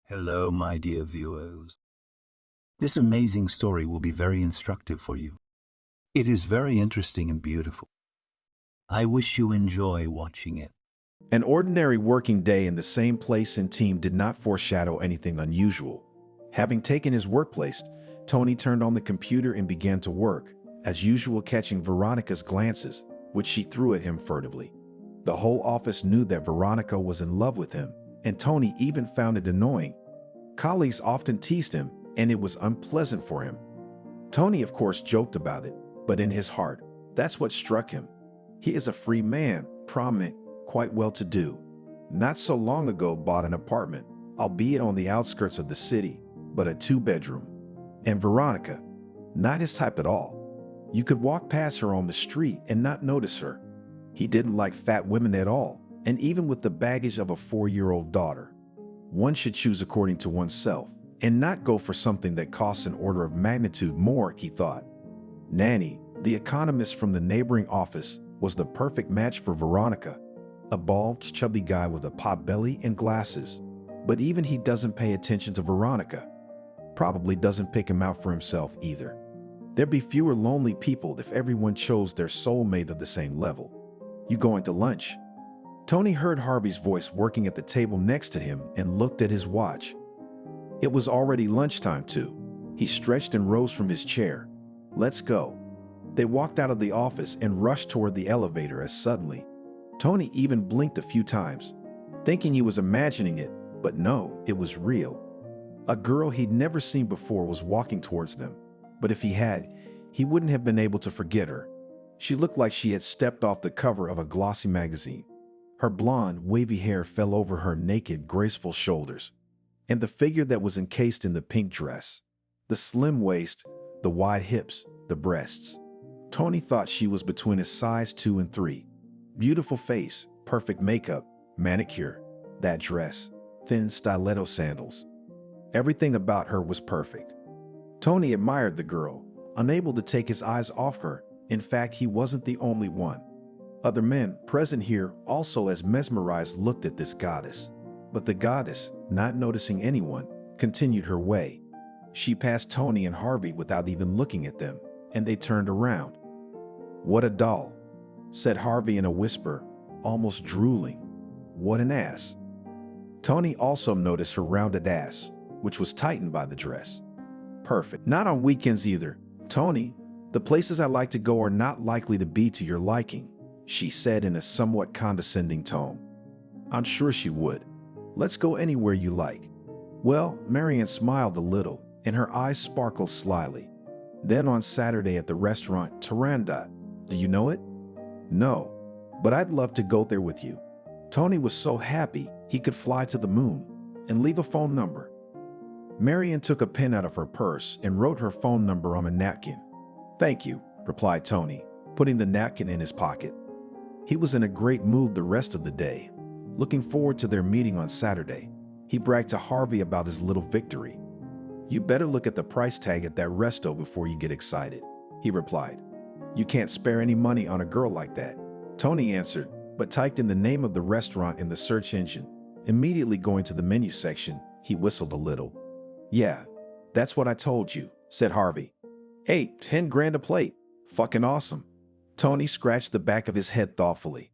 Hello, my dear viewers. This amazing story will be very instructive for you. It is very interesting and beautiful. I wish you enjoy watching it. An ordinary working day in the same place and team did not foreshadow anything unusual. Having taken his workplace, Tony turned on the computer and began to work, as usual catching Veronica's glances, which she threw at him furtively. The whole office knew that Veronica was in love with him, and Tony even found it annoying. Colleagues often teased him, and it was unpleasant for him. Tony, of course, joked about it, but in his heart, that's what struck him. He is a free man, prominent, quite well-to-do. Not so long ago bought an apartment, albeit on the outskirts of the city, but a 2-bedroom. And Veronica, not his type at all. You could walk past her on the street and not notice her. He didn't like fat women at all, and even with the baggage of a 4-year-old daughter. One should choose according to oneself, and not go for something that costs an order of magnitude more, he thought. Nanny, the economist from the neighboring office, was the perfect match for Veronica. A bald, chubby guy with a pot belly and glasses. But even he doesn't pay attention to Veronica. Probably doesn't pick him out for himself either. There'd be fewer lonely people if everyone chose their soulmate of the same level. You going to lunch? Tony heard Harvey's voice working at the table next to him and looked at his watch. It was already lunchtime too. He stretched and rose from his chair. Let's go. They walked out of the office and rushed toward the elevator as suddenly. Tony even blinked a few times, thinking he was imagining it, but no, it was real. A girl he'd never seen before was walking towards them, but if he had, he wouldn't have been able to forget her. She looked like she had stepped off the cover of a glossy magazine. Her blonde, wavy hair fell over her naked, graceful shoulders, and the figure that was encased in the pink dress, the slim waist, the wide hips, the breasts. Tony thought she was between a size 2 and 3. Beautiful face, perfect makeup, manicure, that dress, thin stiletto sandals. Everything about her was perfect. Tony admired the girl, unable to take his eyes off her. In fact, he wasn't the only one. Other men present here, also as mesmerized, looked at this goddess. But the goddess, not noticing anyone, continued her way. She passed Tony and Harvey without even looking at them, and they turned around. "What a doll," said Harvey in a whisper, almost drooling. "What an ass." Tony also noticed her rounded ass, which was tightened by the dress. "Perfect. Not on weekends either. Tony, the places I like to go are not likely to be to your liking," she said in a somewhat condescending tone. "I'm sure she would. Let's go anywhere you like." Well, Marian smiled a little, and her eyes sparkled slyly. "Then on Saturday at the restaurant Turandot. Do you know it?" "No, but I'd love to go there with you." Tony was so happy he could fly to the moon and leave a phone number. Marian took a pen out of her purse and wrote her phone number on a napkin. "Thank you," replied Tony, putting the napkin in his pocket. He was in a great mood the rest of the day, looking forward to their meeting on Saturday. He bragged to Harvey about his little victory. "You better look at the price tag at that resto before you get excited," he replied. "You can't spare any money on a girl like that," Tony answered, but typed in the name of the restaurant in the search engine. Immediately going to the menu section, he whistled a little. "Yeah, that's what I told you," said Harvey. "Hey, 10 grand a plate. Fucking awesome." Tony scratched the back of his head thoughtfully.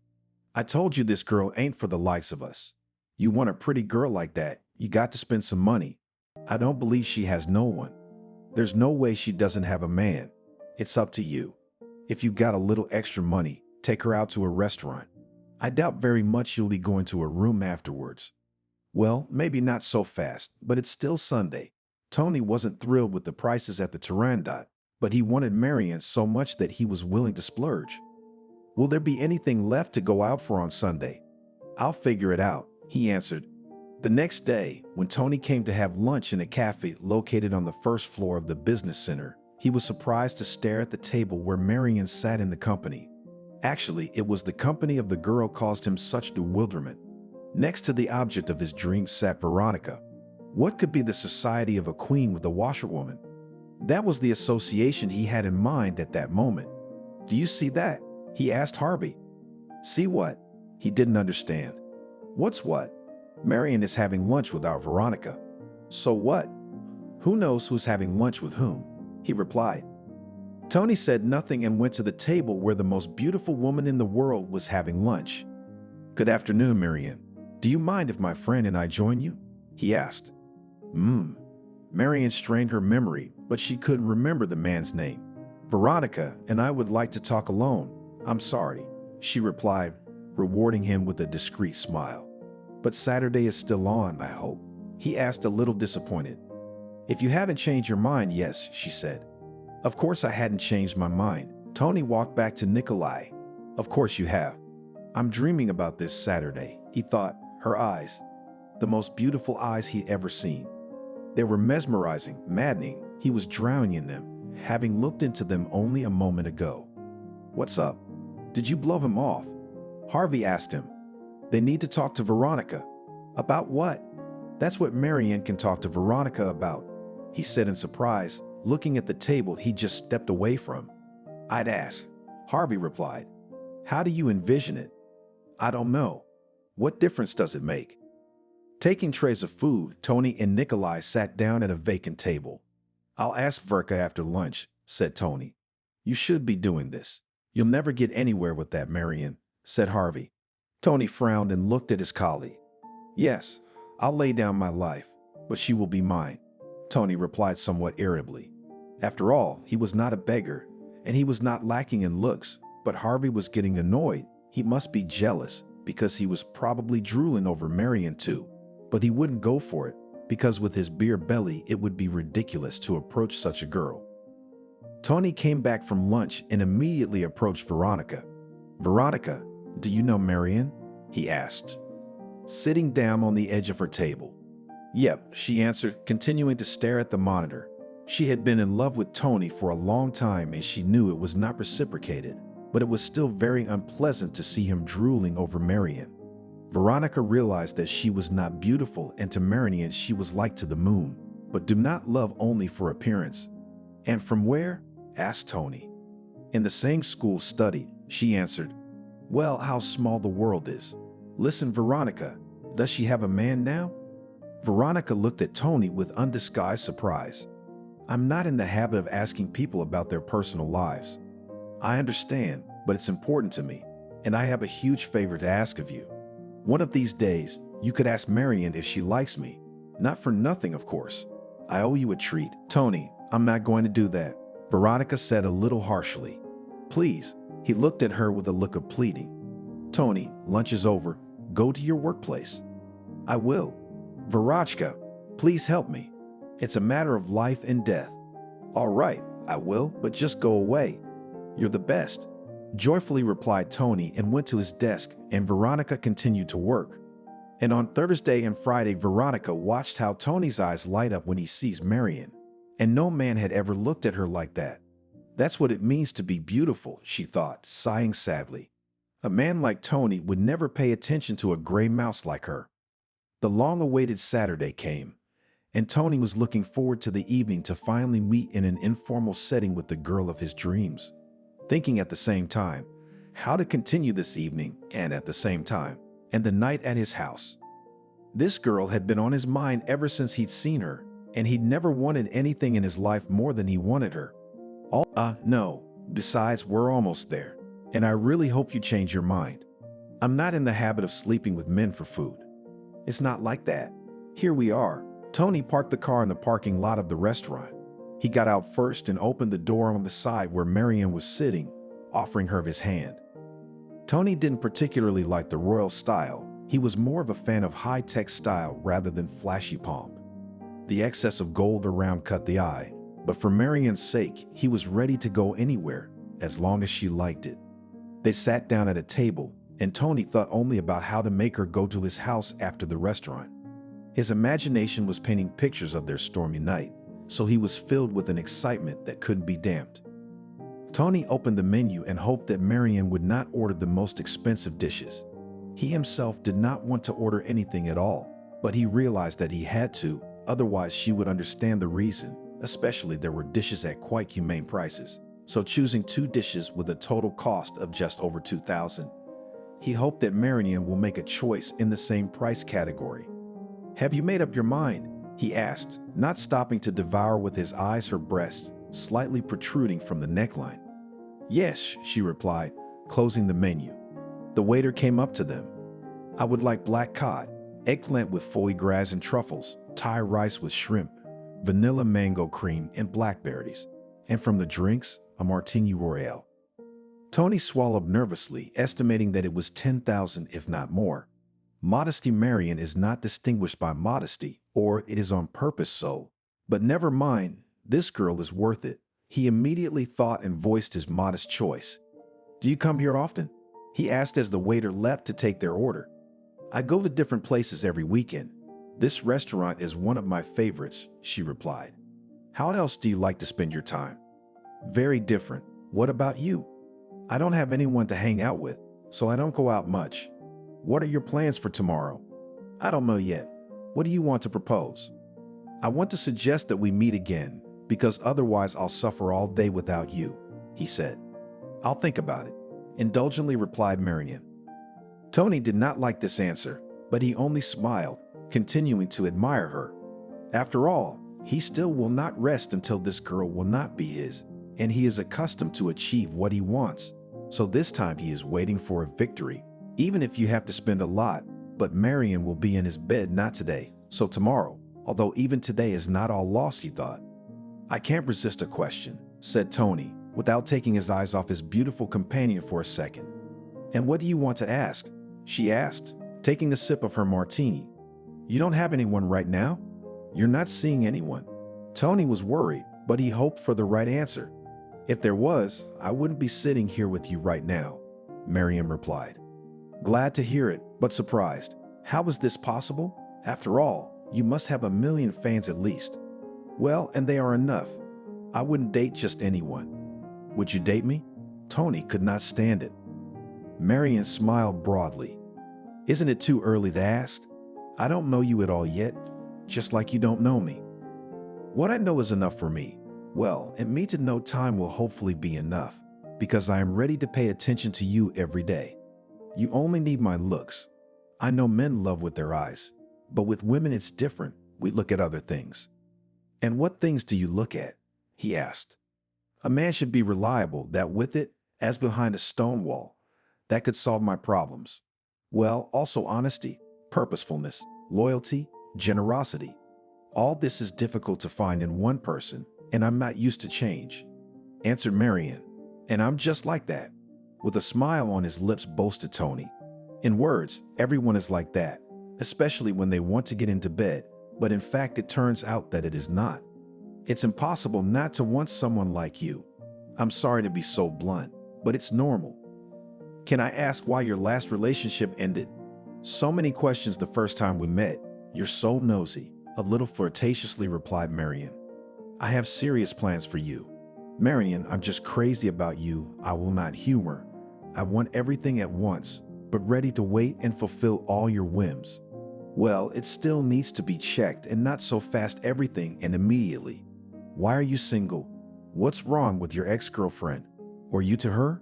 "I told you this girl ain't for the likes of us. You want a pretty girl like that, you got to spend some money. I don't believe she has no one. There's no way she doesn't have a man. It's up to you. If you got a little extra money, take her out to a restaurant. I doubt very much you'll be going to a room afterwards." Well, maybe not so fast, but it's still Sunday. Tony wasn't thrilled with the prices at the Turandot, but he wanted Marian so much that he was willing to splurge. "Will there be anything left to go out for on Sunday?" "I'll figure it out," he answered. The next day, when Tony came to have lunch in a cafe located on the first floor of the business center, he was surprised to stare at the table where Marian sat in the company. Actually, it was the company of the girl caused him such bewilderment. Next to the object of his dreams sat Veronica. What could be the society of a queen with a washerwoman? That was the association he had in mind at that moment. "Do you see that?" he asked Harvey. "See what?" He didn't understand. "What's what?" "Marian is having lunch with our Veronica." So what? Who knows who's having lunch with whom? He replied. Tony said nothing and went to the table where the most beautiful woman in the world was having lunch. Good afternoon, Marianne. Do you mind if my friend and I join you? He asked. Marianne strained her memory, but she couldn't remember the man's name. Veronica and I would like to talk alone. I'm sorry, she replied, rewarding him with a discreet smile. But Saturday is still on, I hope. He asked, a little disappointed. If you haven't changed your mind, yes, she said. Of course I hadn't changed my mind. Tony walked back to Nikolai. Of course you have. I'm dreaming about this Saturday, he thought. Her eyes, the most beautiful eyes he'd ever seen. They were mesmerizing, maddening. He was drowning in them, having looked into them only a moment ago. What's up? Did you blow him off? Harvey asked him. They need to talk to Veronica. About what? That's what Marianne can talk to Veronica about, he said in surprise, looking at the table he just stepped away from. I'd ask, Harvey replied. How do you envision it? I don't know. What difference does it make? Taking trays of food, Tony and Nikolai sat down at a vacant table. I'll ask Verka after lunch, said Tony. You should be doing this. You'll never get anywhere with that, Marianne, said Harvey. Tony frowned and looked at his colleague. Yes, I'll lay down my life, but she will be mine, Tony replied somewhat irritably. After all, he was not a beggar, and he was not lacking in looks, but Harvey was getting annoyed. He must be jealous, because he was probably drooling over Marianne too. But he wouldn't go for it, because with his beer belly it would be ridiculous to approach such a girl. Tony came back from lunch and immediately approached Veronica. Veronica, do you know Marianne? He asked, sitting down on the edge of her table. Yep, she answered, continuing to stare at the monitor. She had been in love with Tony for a long time and she knew it was not reciprocated, but it was still very unpleasant to see him drooling over Marianne. Veronica realized that she was not beautiful, and to Marianne she was like to the moon, but do not love only for appearance. And from where? Asked Tony. In the same school studied, she answered. Well, how small the world is. Listen, Veronica, does she have a man now? Veronica looked at Tony with undisguised surprise. I'm not in the habit of asking people about their personal lives. I understand, but it's important to me, and I have a huge favor to ask of you. One of these days, you could ask Marianne if she likes me. Not for nothing, of course. I owe you a treat. Tony, I'm not going to do that, Veronica said a little harshly. Please, he looked at her with a look of pleading. Tony, lunch is over. Go to your workplace. I will. Verochka, please help me. It's a matter of life and death. All right, I will, but just go away. You're the best, joyfully replied Tony and went to his desk, and Veronica continued to work. And on Thursday and Friday, Veronica watched how Tony's eyes light up when he sees Marianne. And no man had ever looked at her like that. That's what it means to be beautiful, she thought, sighing sadly. A man like Tony would never pay attention to a gray mouse like her. The long-awaited Saturday came, and Tony was looking forward to the evening to finally meet in an informal setting with the girl of his dreams, thinking at the same time how to continue this evening and at the same time, and the night at his house. This girl had been on his mind ever since he'd seen her, and he'd never wanted anything in his life more than he wanted her. No, besides, we're almost there, and I really hope you change your mind. I'm not in the habit of sleeping with men for food. It's not like that. Here we are. Tony parked the car in the parking lot of the restaurant. He got out first and opened the door on the side where Marianne was sitting, offering her his hand. Tony didn't particularly like the royal style. He was more of a fan of high-tech style rather than flashy pomp. The excess of gold around cut the eye, but for Marianne's sake, he was ready to go anywhere, as long as she liked it. They sat down at a table, and Tony thought only about how to make her go to his house after the restaurant. His imagination was painting pictures of their stormy night, so he was filled with an excitement that couldn't be damped. Tony opened the menu and hoped that Marianne would not order the most expensive dishes. He himself did not want to order anything at all, but he realized that he had to, otherwise she would understand the reason, especially there were dishes at quite humane prices. So choosing 2 dishes with a total cost of just over $2,000, he hoped that Marianne will make a choice in the same price category. Have you made up your mind? he asked, not stopping to devour with his eyes her breasts, slightly protruding from the neckline. Yes, she replied, closing the menu. The waiter came up to them. I would like black cod, eggplant with foie gras and truffles, Thai rice with shrimp, vanilla mango cream and blackberries, and from the drinks, a martini royale. Tony swallowed nervously, estimating that it was 10,000 if not more. Modesty Marion is not distinguished by modesty, or it is on purpose so. But never mind, this girl is worth it. He immediately thought and voiced his modest choice. Do you come here often? He asked as the waiter left to take their order. I go to different places every weekend. This restaurant is one of my favorites, she replied. How else do you like to spend your time? Very different. What about you? I don't have anyone to hang out with, so I don't go out much. What are your plans for tomorrow? I don't know yet. What do you want to propose? I want to suggest that we meet again, because otherwise I'll suffer all day without you, he said. I'll think about it, indulgently replied Marion. Tony did not like this answer, but he only smiled, continuing to admire her. After all, he still will not rest until this girl will not be his, and he is accustomed to achieve what he wants. So this time he is waiting for a victory, even if you have to spend a lot, but Marion will be in his bed not today, so tomorrow, although even today is not all lost, he thought. I can't resist a question, said Tony, without taking his eyes off his beautiful companion for a second. And what do you want to ask? She asked, taking a sip of her martini. You don't have anyone right now? You're not seeing anyone. Tony was worried, but he hoped for the right answer. If there was, I wouldn't be sitting here with you right now, Marion replied. Glad to hear it, but surprised. How is this possible? After all, you must have 1 million fans at least. Well, and they are enough. I wouldn't date just anyone. Would you date me? Tony could not stand it. Marion smiled broadly. Isn't it too early to ask? I don't know you at all yet, just like you don't know me. What I know is enough for me. Well, and me to know time will hopefully be enough, because I am ready to pay attention to you every day. You only need my looks. I know men love with their eyes, but with women it's different. We look at other things. And what things do you look at? He asked. A man should be reliable, that with it, as behind a stone wall, that could solve my problems. Well, also honesty, purposefulness, loyalty, generosity. All this is difficult to find in one person, and I'm not used to change, answered Marion. And I'm just like that. With a smile on his lips boasted Tony. In words, everyone is like that, especially when they want to get into bed, but in fact it turns out that it is not. It's impossible not to want someone like you. I'm sorry to be so blunt, but it's normal. Can I ask why your last relationship ended? So many questions the first time we met. You're so nosy, a little flirtatiously replied Marion. I have serious plans for you. Marion, I'm just crazy about you. I will not humor. I want everything at once, but ready to wait and fulfill all your whims. Well, it still needs to be checked and not so fast everything and immediately. Why are you single? What's wrong with your ex-girlfriend? Or you to her?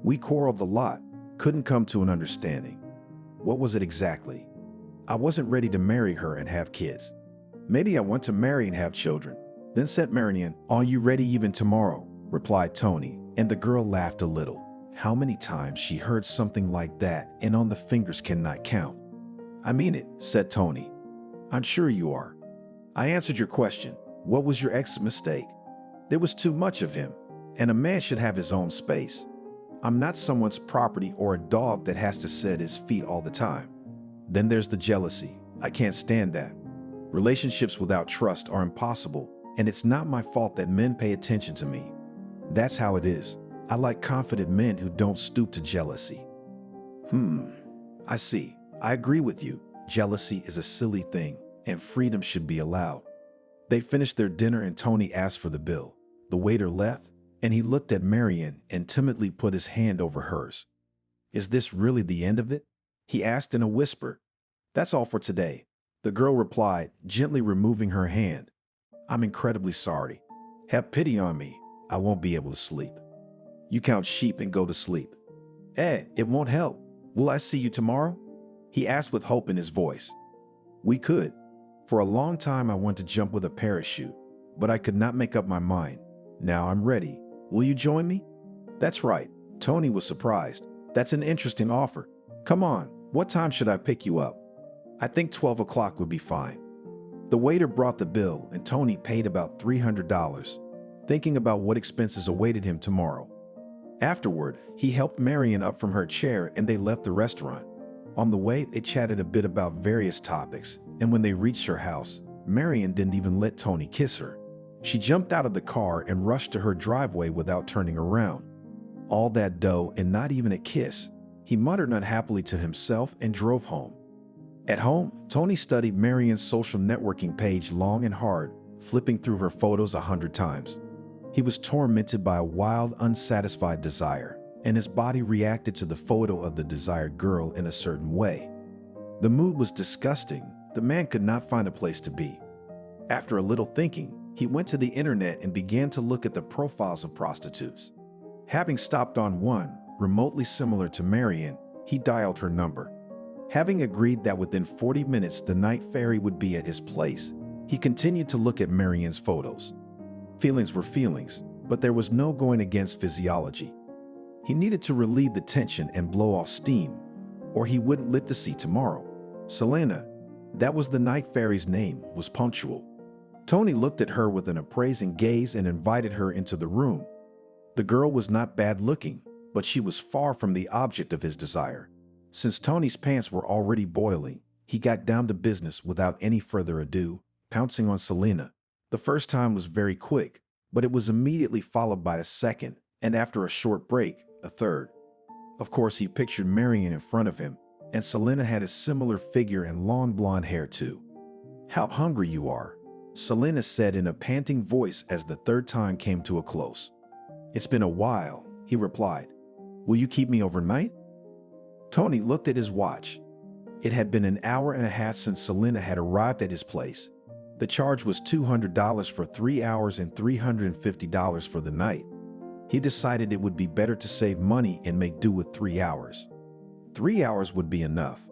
We quarreled a lot, couldn't come to an understanding. What was it exactly? I wasn't ready to marry her and have kids. Maybe I want to marry and have children. Then said Marion, are you ready even tomorrow? Replied Tony, and the girl laughed a little. How many times she heard something like that and on the fingers cannot count. I mean it, said Tony. I'm sure you are. I answered your question. What was your ex's mistake? There was too much of him, and a man should have his own space. I'm not someone's property or a dog that has to sit at his feet all the time. Then there's the jealousy. I can't stand that. Relationships without trust are impossible, and it's not my fault that men pay attention to me. That's how it is. I like confident men who don't stoop to jealousy. I see. I agree with you. Jealousy is a silly thing, and freedom should be allowed. They finished their dinner and Tony asked for the bill. The waiter left, and he looked at Marion and timidly put his hand over hers. Is this really the end of it? He asked in a whisper. That's all for today, the girl replied, gently removing her hand. I'm incredibly sorry. Have pity on me. I won't be able to sleep. You count sheep and go to sleep. It won't help. Will I see you tomorrow? He asked with hope in his voice. We could. For a long time I wanted to jump with a parachute, but I could not make up my mind. Now I'm ready. Will you join me? That's right. Tony was surprised. That's an interesting offer. Come on, what time should I pick you up? I think 12 o'clock would be fine. The waiter brought the bill and Tony paid about $300, thinking about what expenses awaited him tomorrow. Afterward, he helped Marion up from her chair and they left the restaurant. On the way, they chatted a bit about various topics, and when they reached her house, Marion didn't even let Tony kiss her. She jumped out of the car and rushed to her driveway without turning around. All that dough and not even a kiss. He muttered unhappily to himself and drove home. At home, Tony studied Marion's social networking page long and hard, flipping through her photos 100 times. He was tormented by a wild, unsatisfied desire, and his body reacted to the photo of the desired girl in a certain way. The mood was disgusting. The man could not find a place to be. After a little thinking, he went to the internet and began to look at the profiles of prostitutes. Having stopped on one, remotely similar to Marion, he dialed her number. Having agreed that within 40 minutes the night fairy would be at his place, he continued to look at Marion's photos. Feelings were feelings, but there was no going against physiology. He needed to relieve the tension and blow off steam, or he wouldn't live to see tomorrow. Selena, that was the night fairy's name, was punctual. Tony looked at her with an appraising gaze and invited her into the room. The girl was not bad looking, but she was far from the object of his desire. Since Tony's pants were already boiling, he got down to business without any further ado, pouncing on Selena. The first time was very quick, but it was immediately followed by a second, and after a short break, a third. Of course, he pictured Marion in front of him, and Selena had a similar figure and long blonde hair too. "How hungry you are," Selena said in a panting voice as the third time came to a close. "It's been a while," he replied. "Will you keep me overnight?" Tony looked at his watch. It had been an hour and a half since Selena had arrived at his place. The charge was $200 for 3 hours and $350 for the night. He decided it would be better to save money and make do with 3 hours. 3 hours would be enough.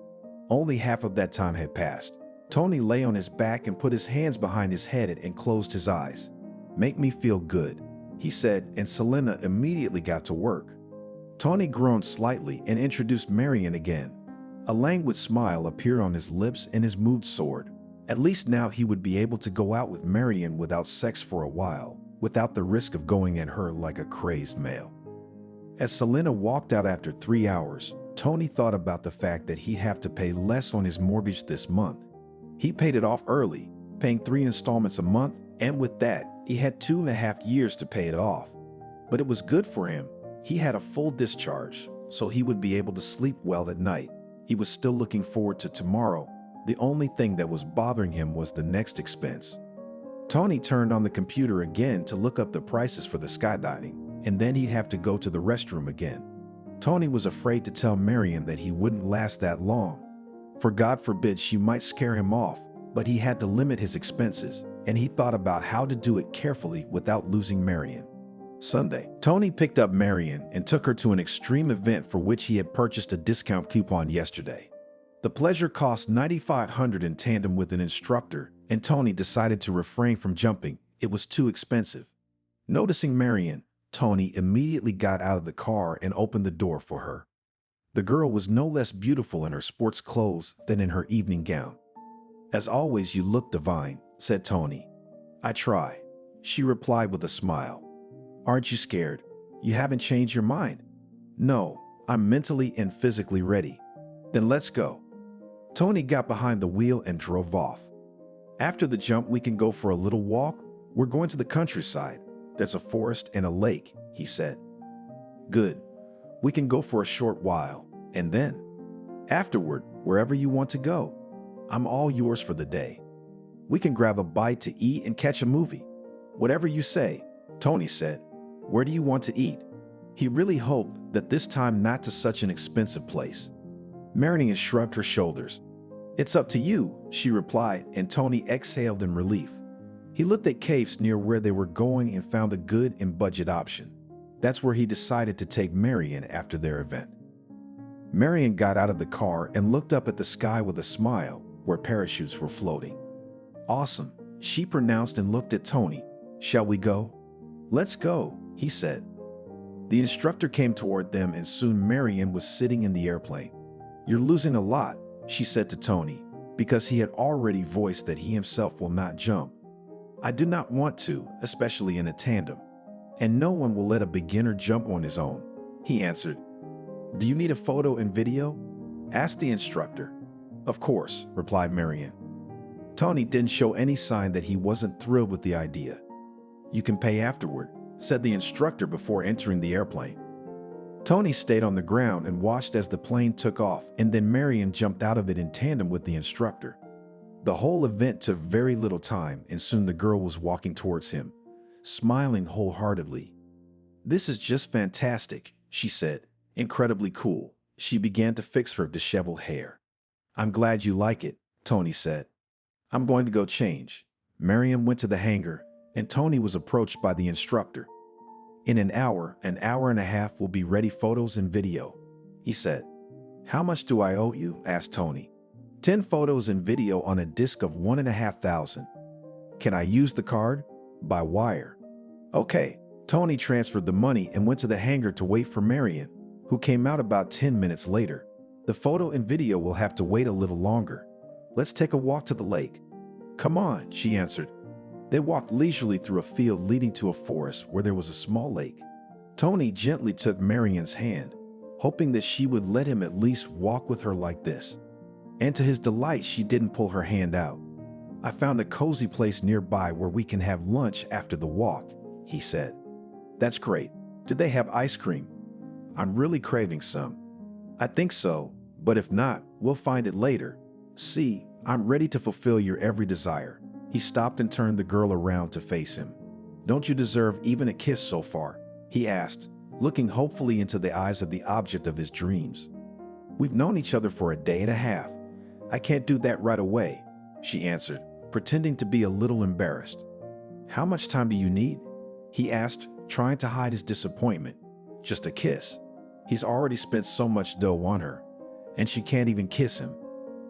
Only half of that time had passed. Tony lay on his back and put his hands behind his head and closed his eyes. "Make me feel good," he said, and Selena immediately got to work. Tony groaned slightly and introduced Marion again. A languid smile appeared on his lips and his mood soared. At least now he would be able to go out with Marion without sex for a while, without the risk of going at her like a crazed male. As Selena walked out after 3 hours, Tony thought about the fact that he'd have to pay less on his mortgage this month. He paid it off early, paying 3 installments a month, and with that, he had 2.5 years to pay it off. But it was good for him. He had a full discharge, so he would be able to sleep well at night. He was still looking forward to tomorrow. The only thing that was bothering him was the next expense. Tony turned on the computer again to look up the prices for the skydiving, and then he'd have to go to the restroom again. Tony was afraid to tell Marion that he wouldn't last that long. For God forbid she might scare him off, but he had to limit his expenses, and he thought about how to do it carefully without losing Marion. Sunday, Tony picked up Marion and took her to an extreme event for which he had purchased a discount coupon yesterday. The pleasure cost $9,500 in tandem with an instructor, and Tony decided to refrain from jumping. It was too expensive. Noticing Marion, Tony immediately got out of the car and opened the door for her. The girl was no less beautiful in her sports clothes than in her evening gown. "As always, you look divine," said Tony. "I try," she replied with a smile. "Aren't you scared? You haven't changed your mind?" "No, I'm mentally and physically ready." "Then let's go." Tony got behind the wheel and drove off. "After the jump, we can go for a little walk. We're going to the countryside. There's a forest and a lake," he said. "Good. We can go for a short while, and then, afterward, wherever you want to go. I'm all yours for the day. We can grab a bite to eat and catch a movie." "Whatever you say," Tony said. "Where do you want to eat?" He really hoped that this time not to such an expensive place. Marion shrugged her shoulders. "It's up to you," she replied, and Tony exhaled in relief. He looked at cafes near where they were going and found a good and budget option. That's where he decided to take Marion after their event. Marion got out of the car and looked up at the sky with a smile where parachutes were floating. Awesome, she pronounced and looked at Tony. Shall we go? Let's go, he said. The instructor came toward them and soon Marion was sitting in the airplane. You're losing a lot, she said to Tony, because he had already voiced that he himself will not jump. I do not want to, especially in a tandem. And no one will let a beginner jump on his own, he answered. Do you need a photo and video? Asked the instructor. Of course, replied Marion. Tony didn't show any sign that he wasn't thrilled with the idea. You can pay afterward, said the instructor before entering the airplane. Tony stayed on the ground and watched as the plane took off, and then Marion jumped out of it in tandem with the instructor. The whole event took very little time, and soon the girl was walking towards him, smiling wholeheartedly. This is just fantastic, she said. Incredibly cool. She began to fix her disheveled hair. I'm glad you like it, Tony said. I'm going to go change. Marion went to the hangar, and Tony was approached by the instructor. In an hour and a half will be ready photos and video, he said. How much do I owe you? Asked Tony. 10 photos and video on a disc of 1,500. Can I use the card? By wire. Okay. Tony transferred the money and went to the hangar to wait for Marion, who came out about 10 minutes later. The photo and video will have to wait a little longer. Let's take a walk to the lake. Come on, she answered. They walked leisurely through a field leading to a forest where there was a small lake. Tony gently took Marion's hand, hoping that she would let him at least walk with her like this. And to his delight, she didn't pull her hand out. I found a cozy place nearby where we can have lunch after the walk, he said. That's great. Did they have ice cream? I'm really craving some. I think so, but if not, we'll find it later. See, I'm ready to fulfill your every desire. He stopped and turned the girl around to face him. Don't you deserve even a kiss so far? He asked, looking hopefully into the eyes of the object of his dreams. We've known each other for a day and a half. I can't do that right away, she answered, pretending to be a little embarrassed. How much time do you need? He asked, trying to hide his disappointment. Just a kiss. He's already spent so much dough on her, and she can't even kiss him.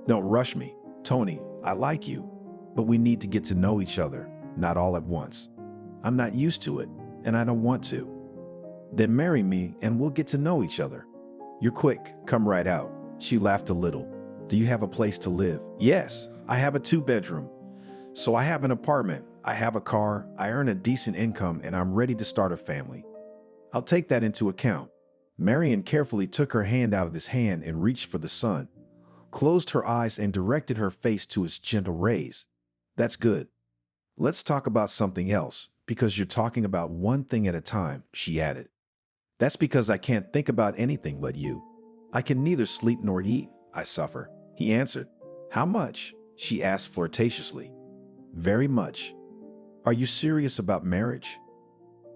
Don't rush me, Tony. I like you, but we need to get to know each other, not all at once. I'm not used to it, and I don't want to. Then marry me and we'll get to know each other. You're quick, come right out. She laughed a little. Do you have a place to live? Yes, I have a 2-bedroom. So I have an apartment, I have a car, I earn a decent income, and I'm ready to start a family. I'll take that into account. Marion carefully took her hand out of his hand and reached for the sun, closed her eyes and directed her face to its gentle rays. That's good. Let's talk about something else, because you're talking about one thing at a time, she added. That's because I can't think about anything but you. I can neither sleep nor eat. I suffer, he answered. How much? She asked flirtatiously. Very much. Are you serious about marriage?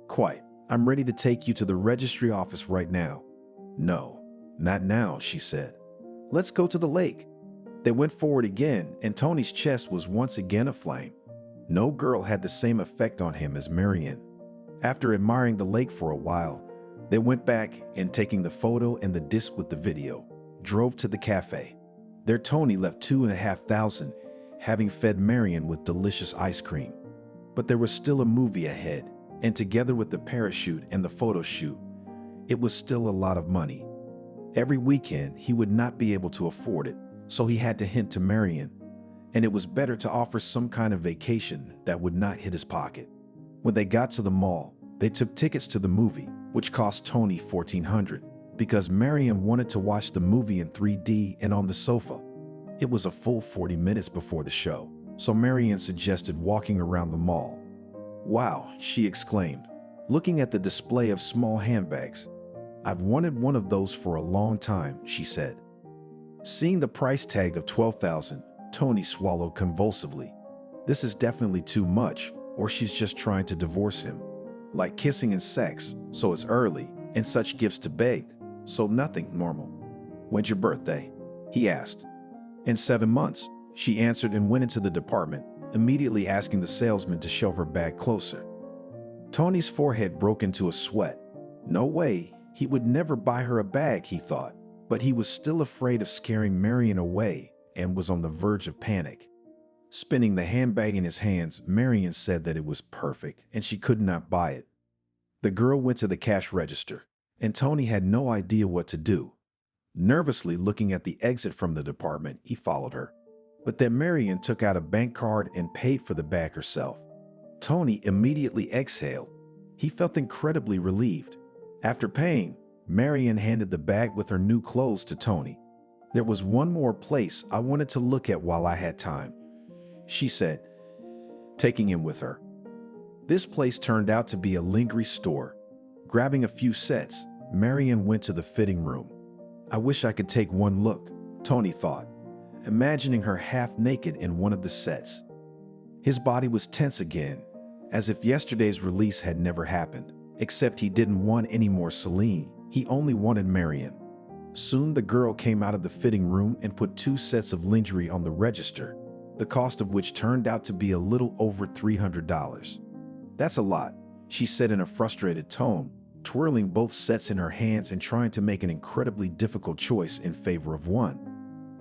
Quite. I'm ready to take you to the registry office right now. No, not now, she said. Let's go to the lake. They went forward again, and Tony's chest was once again aflame. No girl had the same effect on him as Marion. After admiring the lake for a while, they went back and, taking the photo and the disc with the video, drove to the cafe. There Tony left 2,500, having fed Marion with delicious ice cream. But there was still a movie ahead, and together with the parachute and the photo shoot, it was still a lot of money. Every weekend, he would not be able to afford it, so he had to hint to Marion, and it was better to offer some kind of vacation that would not hit his pocket. When they got to the mall, they took tickets to the movie, which cost Tony $1,400, because Marion wanted to watch the movie in 3D and on the sofa. It was a full 40 minutes before the show, so Marion suggested walking around the mall. Wow, she exclaimed, looking at the display of small handbags. I've wanted one of those for a long time, she said. Seeing the price tag of $12,000, Tony swallowed convulsively. This is definitely too much, or she's just trying to divorce him. Like kissing and sex, so it's early, and such gifts to beg, so nothing normal. When's your birthday? He asked. In 7 months, she answered and went into the department, immediately asking the salesman to shove her bag closer. Tony's forehead broke into a sweat. No way, he would never buy her a bag, he thought, but he was still afraid of scaring Marion away and was on the verge of panic. Spinning the handbag in his hands, Marion said that it was perfect and she could not buy it. The girl went to the cash register, and Tony had no idea what to do. Nervously looking at the exit from the department, he followed her. But then Marion took out a bank card and paid for the bag herself. Tony immediately exhaled. He felt incredibly relieved. After paying, Marion handed the bag with her new clothes to Tony. "There was one more place I wanted to look at while I had time," she said, taking him with her. This place turned out to be a lingerie store. Grabbing a few sets, Marion went to the fitting room. "I wish I could take one look," Tony thought, imagining her half naked in one of the sets. His body was tense again, as if yesterday's release had never happened, except he didn't want any more Celine. He only wanted Marion. Soon the girl came out of the fitting room and put 2 sets of lingerie on the register, the cost of which turned out to be a little over $300. "That's a lot," she said in a frustrated tone, twirling both sets in her hands and trying to make an incredibly difficult choice in favor of one.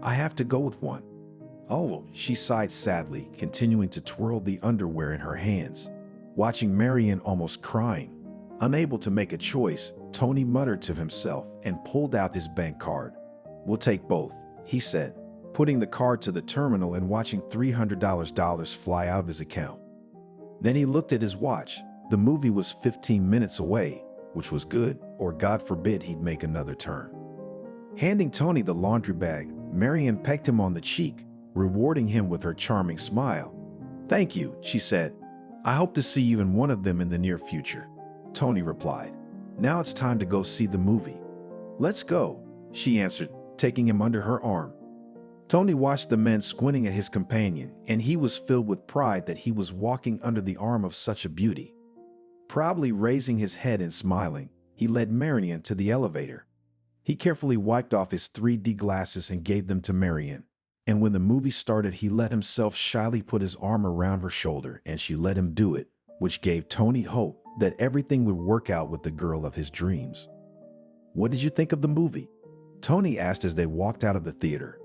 "I have to go with one." "Oh," she sighed sadly, continuing to twirl the underwear in her hands. Watching Marion almost crying, unable to make a choice, Tony muttered to himself and pulled out his bank card. "We'll take both," he said, putting the card to the terminal and watching $300 fly out of his account. Then he looked at his watch. The movie was 15 minutes away, which was good, or God forbid he'd make another turn. Handing Tony the laundry bag, Marion pecked him on the cheek, rewarding him with her charming smile. "Thank you," she said. "I hope to see you in one of them in the near future," Tony replied. "Now it's time to go see the movie." "Let's go," she answered, taking him under her arm. Tony watched the men squinting at his companion, and he was filled with pride that he was walking under the arm of such a beauty. Proudly raising his head and smiling, he led Marion to the elevator. He carefully wiped off his 3D glasses and gave them to Marion. And when the movie started, he let himself shyly put his arm around her shoulder, and she let him do it, which gave Tony hope that everything would work out with the girl of his dreams. "What did you think of the movie?" Tony asked as they walked out of the theater.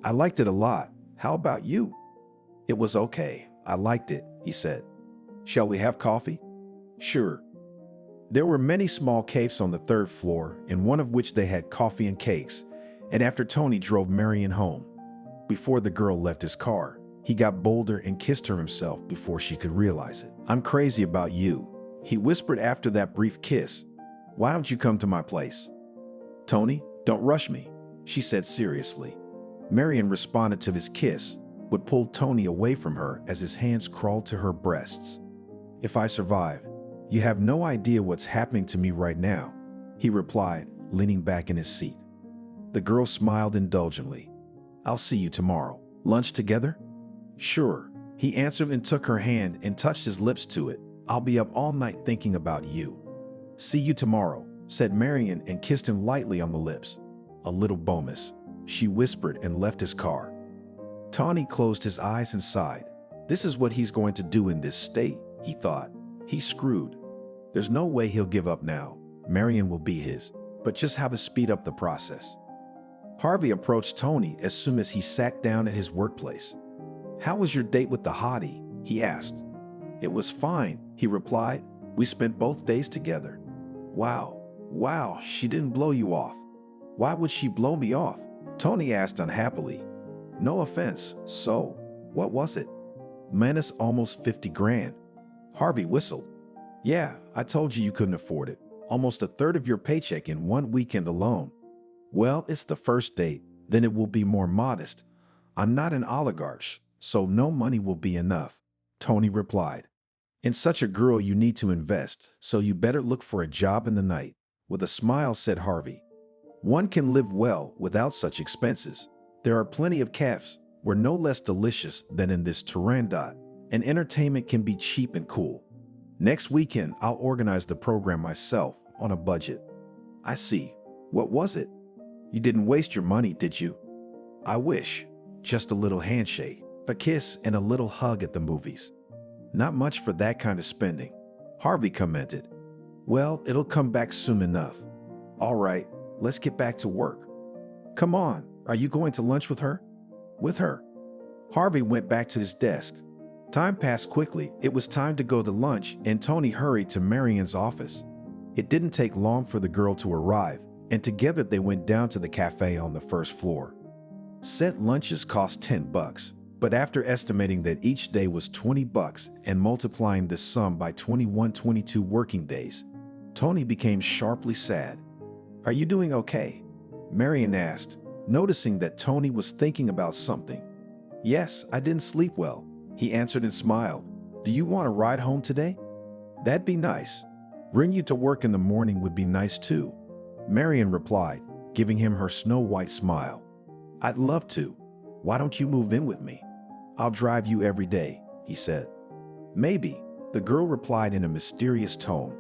"I liked it a lot. How about you?" "It was okay. I liked it," he said. "Shall we have coffee?" "Sure." There were many small cafes on the 3rd floor, in one of which they had coffee and cakes, and after Tony drove Marion home, before the girl left his car, he got bolder and kissed her himself before she could realize it. "I'm crazy about you," he whispered after that brief kiss. "Why don't you come to my place?" "Tony, don't rush me," she said seriously. Marion responded to his kiss, but pulled Tony away from her as his hands crawled to her breasts. "If I survive, you have no idea what's happening to me right now," he replied, leaning back in his seat. The girl smiled indulgently. "I'll see you tomorrow. Lunch together?" "Sure," he answered and took her hand and touched his lips to it. "I'll be up all night thinking about you." "See you tomorrow," said Marion and kissed him lightly on the lips. "A little bonus," she whispered and left his car. Tony closed his eyes and sighed. This is what he's going to do in this state, he thought. He's screwed. There's no way he'll give up now. Marion will be his, but just how to speed up the process. Harvey approached Tony as soon as he sat down at his workplace. "How was your date with the hottie?" he asked. "It was fine," he replied. "We spent both days together." Wow, she didn't blow you off." "Why would she blow me off?" Tony asked unhappily. "No offense, so what was it?" "Man, it's almost 50 grand. Harvey whistled. "Yeah, I told you you couldn't afford it. Almost a third of your paycheck in one weekend alone." "Well, it's the first date, then it will be more modest. I'm not an oligarch, so no money will be enough," Tony replied. "In such a girl you need to invest, so you better look for a job in the night," with a smile said Harvey. "One can live well without such expenses. There are plenty of cafes where no less delicious than in this Turandot, and entertainment can be cheap and cool. Next weekend, I'll organize the program myself on a budget." "I see. What was it?" "You didn't waste your money, did you?" "I wish. Just a little handshake, a kiss, and a little hug at the movies. Not much for that kind of spending," Harvey commented. "Well, it'll come back soon enough. All right, let's get back to work." "Come on, are you going to lunch with her?" "With her?" Harvey went back to his desk. Time passed quickly. It was time to go to lunch, and Tony hurried to Marian's office. It didn't take long for the girl to arrive, and together they went down to the cafe on the first floor. Set lunches cost $10, but after estimating that each day was $20 and multiplying this sum by 22 working days, Tony became sharply sad. "Are you doing okay?" Marian asked, noticing that Tony was thinking about something. "Yes, I didn't sleep well," he answered and smiled. "Do you want a ride home today?" "That'd be nice. Bring you to work in the morning would be nice too," Marian replied, giving him her snow-white smile. "I'd love to. Why don't you move in with me? I'll drive you every day," he said. "Maybe," the girl replied in a mysterious tone.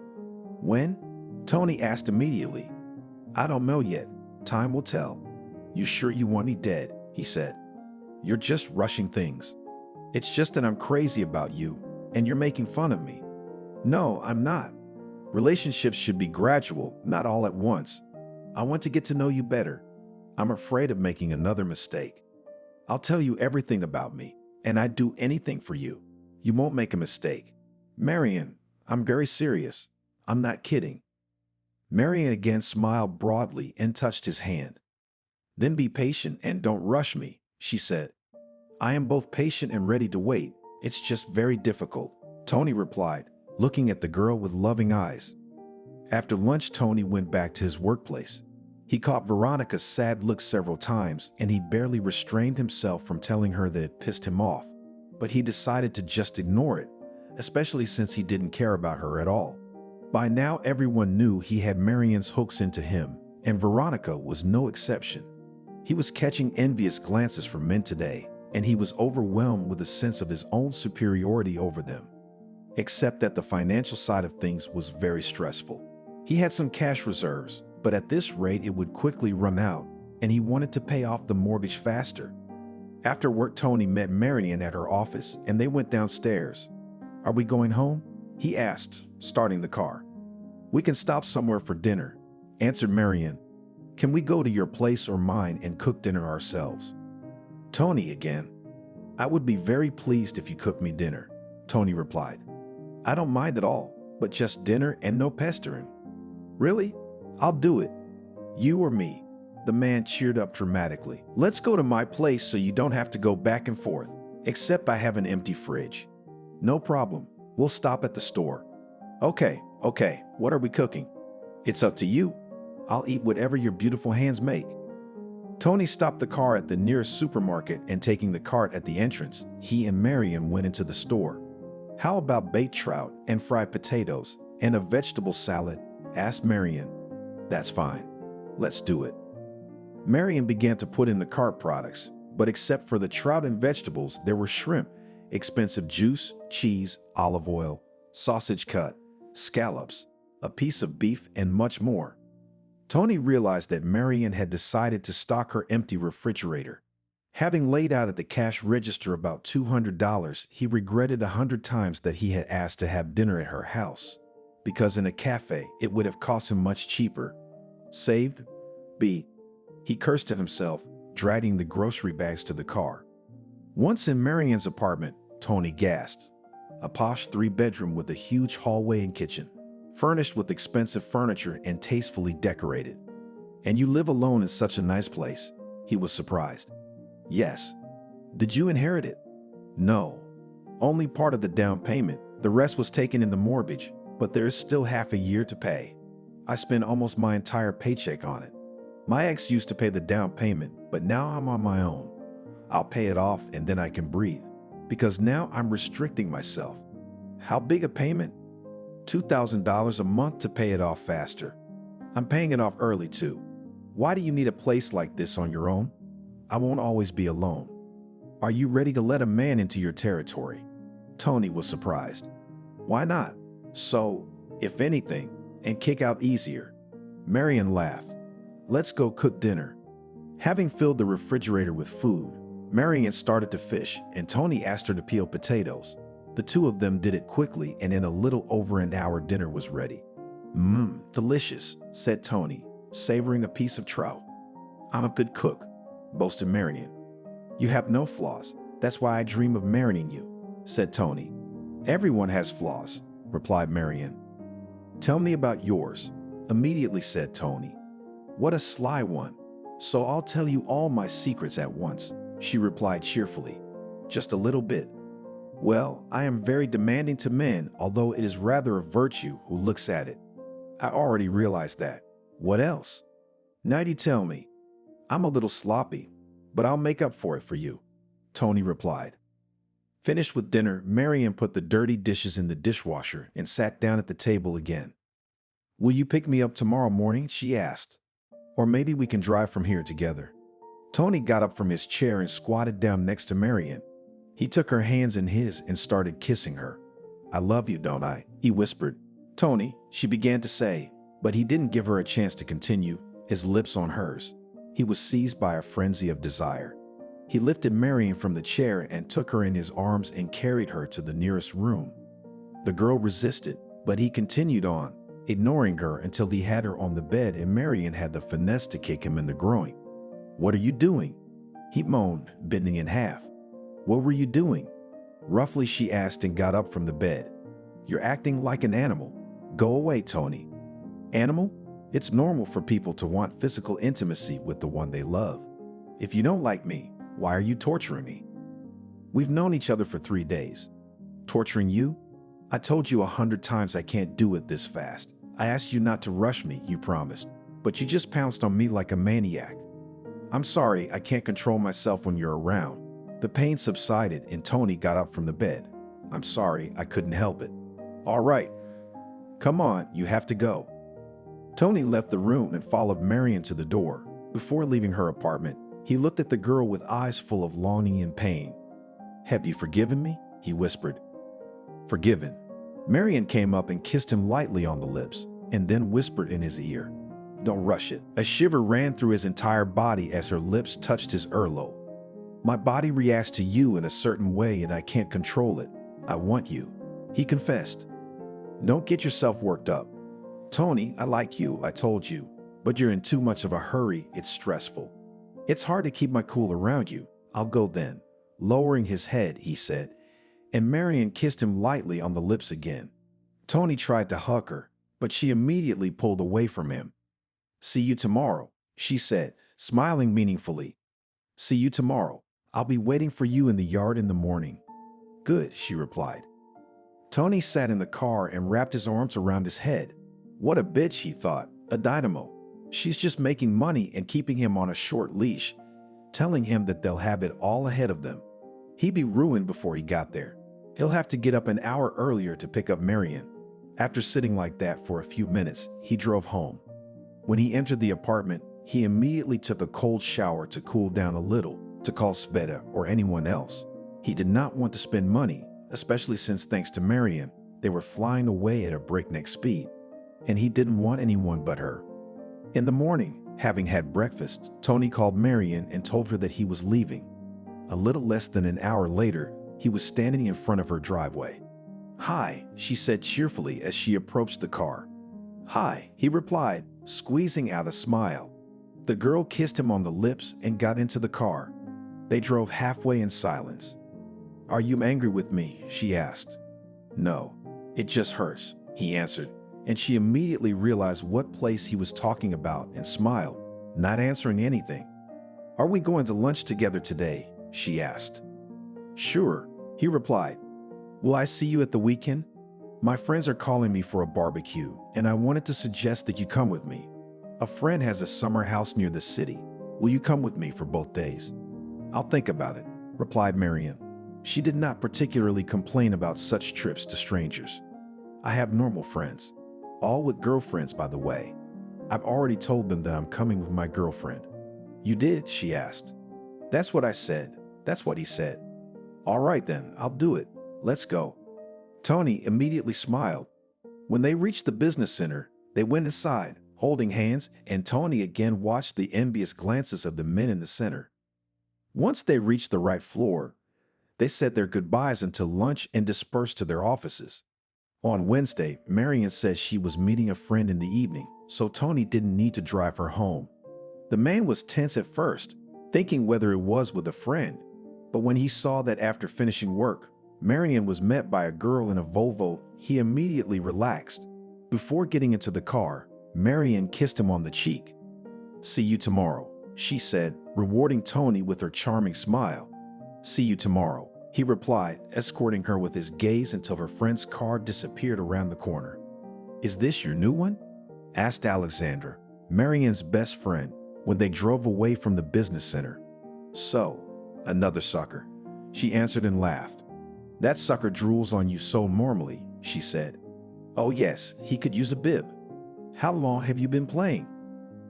"When?" Tony asked immediately. "I don't know yet. Time will tell." "You sure you want me dead?" he said. "You're just rushing things. It's just that I'm crazy about you, and you're making fun of me." "No, I'm not. Relationships should be gradual, not all at once. I want to get to know you better. I'm afraid of making another mistake. I'll tell you everything about me, and I'd do anything for you. You won't make a mistake." "Marian, I'm very serious. I'm not kidding." Marian again smiled broadly and touched his hand. "Then be patient and don't rush me," she said. "I am both patient and ready to wait. It's just very difficult," Tony replied, looking at the girl with loving eyes. After lunch, Tony went back to his workplace. He caught Veronica's sad look several times, and he barely restrained himself from telling her that it pissed him off. But he decided to just ignore it, especially since he didn't care about her at all. By now, everyone knew he had Marian's hooks into him, and Veronica was no exception. He was catching envious glances from men today, and he was overwhelmed with a sense of his own superiority over them. Except that the financial side of things was very stressful. He had some cash reserves, but at this rate it would quickly run out, and he wanted to pay off the mortgage faster. After work, Tony met Marian at her office, and they went downstairs. "Are we going home?" he asked, starting the car. "We can stop somewhere for dinner," answered Marian. "Can we go to your place or mine and cook dinner ourselves?" "Tony again." "I would be very pleased if you cooked me dinner," Tony replied. "I don't mind at all, but just dinner and no pestering." "Really? I'll do it. You or me?" The man cheered up dramatically. "Let's go to my place so you don't have to go back and forth, except I have an empty fridge." "No problem. We'll stop at the store." Okay. What are we cooking?" "It's up to you. I'll eat whatever your beautiful hands make." Tony stopped the car at the nearest supermarket, and taking the cart at the entrance, he and Marian went into the store. "How about baked trout and fried potatoes and a vegetable salad?" asked Marian. "That's fine. Let's do it." Marian began to put in the cart products, but except for the trout and vegetables, there were shrimp, expensive juice, cheese, olive oil, sausage cut, scallops, a piece of beef, and much more. Tony realized that Marian had decided to stock her empty refrigerator. Having laid out at the cash register about $200, he regretted 100 times that he had asked to have dinner at her house, because in a cafe it would have cost him much cheaper. Saved? B. He cursed at himself, dragging the grocery bags to the car. Once in Marian's apartment, Tony gasped. A posh 3-bedroom with a huge hallway and kitchen, furnished with expensive furniture and tastefully decorated. "And you live alone in such a nice place?" He was surprised. "Yes." "Did you inherit it?" "No. Only part of the down payment. The rest was taken in the mortgage, but there is still half a year to pay. I spent almost my entire paycheck on it. My ex used to pay the down payment, but now I'm on my own. I'll pay it off and then I can breathe, because now I'm restricting myself." "How big a payment?" $2,000 a month to pay it off faster. I'm paying it off early too. Why do you need a place like this on your own? I won't always be alone. Are you ready to let a man into your territory? Tony was surprised. Why not? So, if anything, and kick out easier. Marian laughed. Let's go cook dinner. Having filled the refrigerator with food, Marian started to fish, and Tony asked her to peel potatoes. The two of them did it quickly, and in a little over an hour, dinner was ready. Delicious, said Tony, savoring a piece of trout. I'm a good cook, boasted Marian. You have no flaws, That's why I dream of marrying you, said Tony. Everyone has flaws, replied Marion. Tell me about yours, immediately said Tony. What a sly one. So I'll tell you all my secrets at once, she replied cheerfully. Just a little bit. Well, I am very demanding to men, although it is rather a virtue who looks at it. I already realized that. What else? Now you tell me. I'm a little sloppy, but I'll make up for it for you, Tony replied. Finished with dinner, Marion put the dirty dishes in the dishwasher and sat down at the table again. Will you pick me up tomorrow morning? She asked. Or maybe we can drive from here together. Tony got up from his chair and squatted down next to Marion. He took her hands in his and started kissing her. I love you, don't I? He whispered. Tony, she began to say, but he didn't give her a chance to continue, his lips on hers. He was seized by a frenzy of desire. He lifted Marion from the chair and took her in his arms and carried her to the nearest room. The girl resisted, but he continued on, ignoring her until he had her on the bed and Marion had the finesse to kick him in the groin. What are you doing? He moaned, bending in half. What were you doing? Roughly, she asked and got up from the bed. You're acting like an animal. Go away, Tony. Animal? It's normal for people to want physical intimacy with the one they love. If you don't like me, why are you torturing me? We've known each other for 3 days. Torturing you? I told you 100 times I can't do it this fast. I asked you not to rush me, you promised, but you just pounced on me like a maniac. I'm sorry, I can't control myself when you're around. The pain subsided and Tony got up from the bed. I'm sorry, I couldn't help it. All right. Come on, you have to go. Tony left the room and followed Marion to the door. Before leaving her apartment, he looked at the girl with eyes full of longing and pain. Have you forgiven me? He whispered. Forgiven. Marion came up and kissed him lightly on the lips, and then whispered in his ear. Don't rush it. A shiver ran through his entire body as her lips touched his earlobe. My body reacts to you in a certain way and I can't control it. I want you, he confessed. Don't get yourself worked up. Tony, I like you, I told you, but you're in too much of a hurry, it's stressful. It's hard to keep my cool around you. I'll go then. Lowering his head, he said, and Marion kissed him lightly on the lips again. Tony tried to hug her, but she immediately pulled away from him. See you tomorrow, she said, smiling meaningfully. See you tomorrow. I'll be waiting for you in the yard in the morning. Good, she replied. Tony sat in the car and wrapped his arms around his head. What a bitch, he thought, a dynamo. She's just making money and keeping him on a short leash, telling him that they'll have it all ahead of them. He'd be ruined before he got there. He'll have to get up an hour earlier to pick up Marion. After sitting like that for a few minutes, he drove home. When he entered the apartment, he immediately took a cold shower to cool down a little, to call Sveta or anyone else. He did not want to spend money, especially since thanks to Marion, they were flying away at a breakneck speed, and he didn't want anyone but her. In the morning, having had breakfast, Tony called Marion and told her that he was leaving. A little less than an hour later, he was standing in front of her driveway. Hi, she said cheerfully as she approached the car. Hi, he replied, squeezing out a smile. The girl kissed him on the lips and got into the car. They drove halfway in silence. Are you angry with me? She asked. No, it just hurts, he answered, and she immediately realized what place he was talking about and smiled, not answering anything. Are we going to lunch together today? She asked. Sure, he replied. Will I see you at the weekend? My friends are calling me for a barbecue, and I wanted to suggest that you come with me. A friend has a summer house near the city. Will you come with me for both days? I'll think about it, replied Marion. She did not particularly complain about such trips to strangers. I have normal friends, all with girlfriends, by the way. I've already told them that I'm coming with my girlfriend. You did? She asked. That's what I said. That's what he said. All right then, I'll do it. Let's go. Tony immediately smiled. When they reached the business center, they went inside, holding hands, and Tony again watched the envious glances of the men in the center. Once they reached the right floor, they said their goodbyes until lunch and dispersed to their offices. On Wednesday, Marion said she was meeting a friend in the evening, so Tony didn't need to drive her home. The man was tense at first, thinking whether it was with a friend But when he saw that after finishing work, Marion was met by a girl in a Volvo, he immediately relaxed. Before getting into the car, Marion kissed him on the cheek. "See you tomorrow," she said, rewarding Tony with her charming smile. "See you tomorrow," he replied, escorting her with his gaze until her friend's car disappeared around the corner. "Is this your new one?" asked Alexandra, Marion's best friend, when they drove away from the business center. "So, another sucker," she answered and laughed. "That sucker drools on you so normally," she said. "Oh yes, he could use a bib." "How long have you been playing?"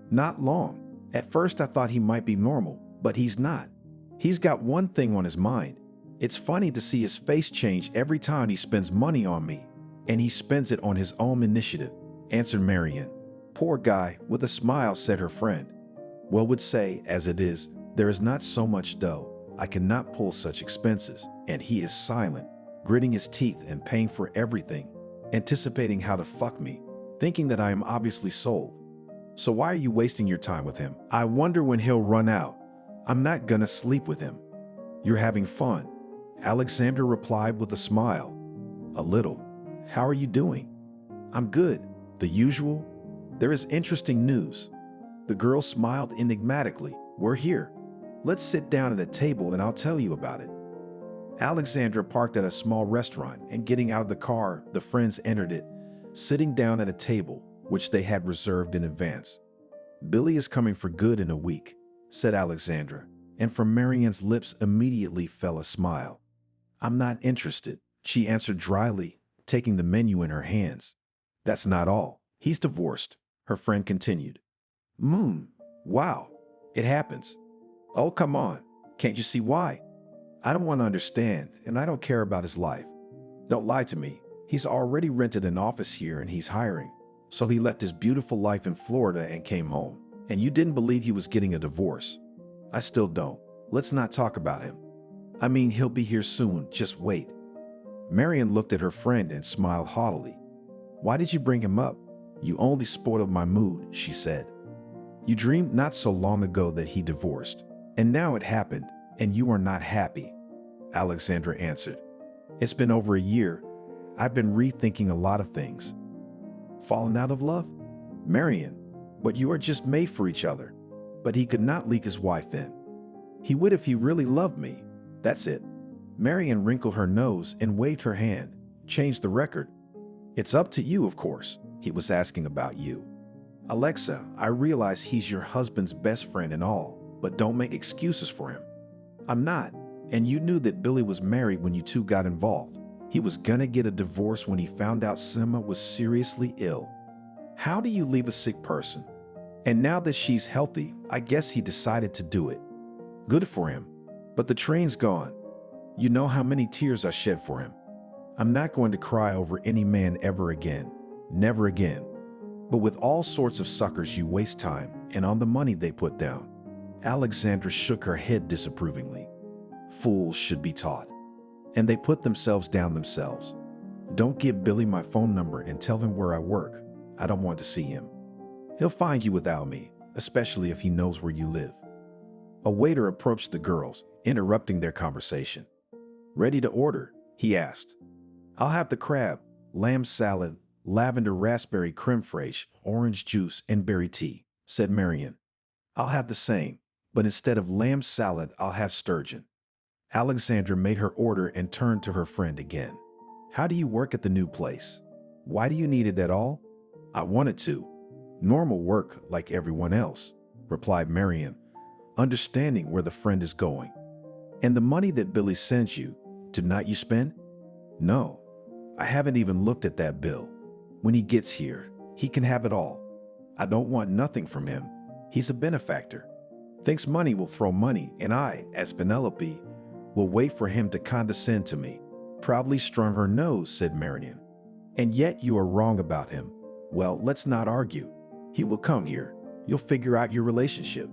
"Not long. At first I thought he might be normal, but he's not. He's got one thing on his mind. It's funny to see his face change every time he spends money on me, and he spends it on his own initiative," answered Marion. "Poor guy," with a smile said her friend. "Well, would say, as it is, there is not so much dough. I cannot pull such expenses," and he is silent, gritting his teeth and paying for everything, anticipating how to fuck me, thinking that I am obviously sold. "So why are you wasting your time with him? I wonder when he'll run out. I'm not gonna sleep with him." "You're having fun," Alexandra replied with a smile. "A little. How are you doing?" "I'm good. The usual. There is interesting news." The girl smiled enigmatically. "We're here. Let's sit down at a table and I'll tell you about it." Alexandra parked at a small restaurant, and getting out of the car, the friends entered it, sitting down at a table, which they had reserved in advance. "Billy is coming for good in a week," said Alexandra, and from Marion's lips immediately fell a smile. "I'm not interested," she answered dryly, taking the menu in her hands. "That's not all. He's divorced," her friend continued. Wow, it happens." "Oh, come on. Can't you see why?" "I don't want to understand, and I don't care about his life." "Don't lie to me. He's already rented an office here and he's hiring. So he left his beautiful life in Florida and came home. And you didn't believe he was getting a divorce." "I still don't. Let's not talk about him." "I mean, he'll be here soon. Just wait." Marion looked at her friend and smiled haughtily. "Why did you bring him up? You only spoiled my mood," she said. "You dreamed not so long ago that he divorced, and now it happened, and you are not happy," Alexandra answered. "It's been over a year. I've been rethinking a lot of things." "Fallen out of love?" "Marion, but you are just made for each other." "But he could not leak his wife then." "He would if he really loved me. That's it." Marion wrinkled her nose and waved her hand. "Change the record." "It's up to you, of course. He was asking about you." "Alexa, I realize he's your husband's best friend and all, but don't make excuses for him." "I'm not. And you knew that Billy was married when you two got involved. He was gonna get a divorce when he found out Sima was seriously ill. How do you leave a sick person? And now that she's healthy, I guess he decided to do it. Good for him. But the train's gone. You know how many tears I shed for him. I'm not going to cry over any man ever again. Never again. But with all sorts of suckers you waste time and on the money they put down." Alexandra shook her head disapprovingly. "Fools should be taught. And they put themselves down themselves. Don't give Billy my phone number and tell him where I work. I don't want to see him. He'll find you without me, especially if he knows where you live." A waiter approached the girls, interrupting their conversation. "Ready to order?" he asked. "I'll have the crab, lamb salad, lavender raspberry creme fraiche, orange juice, and berry tea," said Marion. "I'll have the same, but instead of lamb salad, I'll have sturgeon." Alexandra made her order and turned to her friend again. "How do you work at the new place? Why do you need it at all?" "I wanted to. Normal work like everyone else," replied Marion, understanding where the friend is going. "And the money that Billy sends you, did not you spend?" "No, I haven't even looked at that bill. When he gets here, he can have it all. I don't want nothing from him. He's a benefactor. Thinks money will throw money, and I, as Penelope, will wait for him to condescend to me." Proudly strung her nose, said Marion. "And yet you are wrong about him. Well, let's not argue. He will come here. You'll figure out your relationship.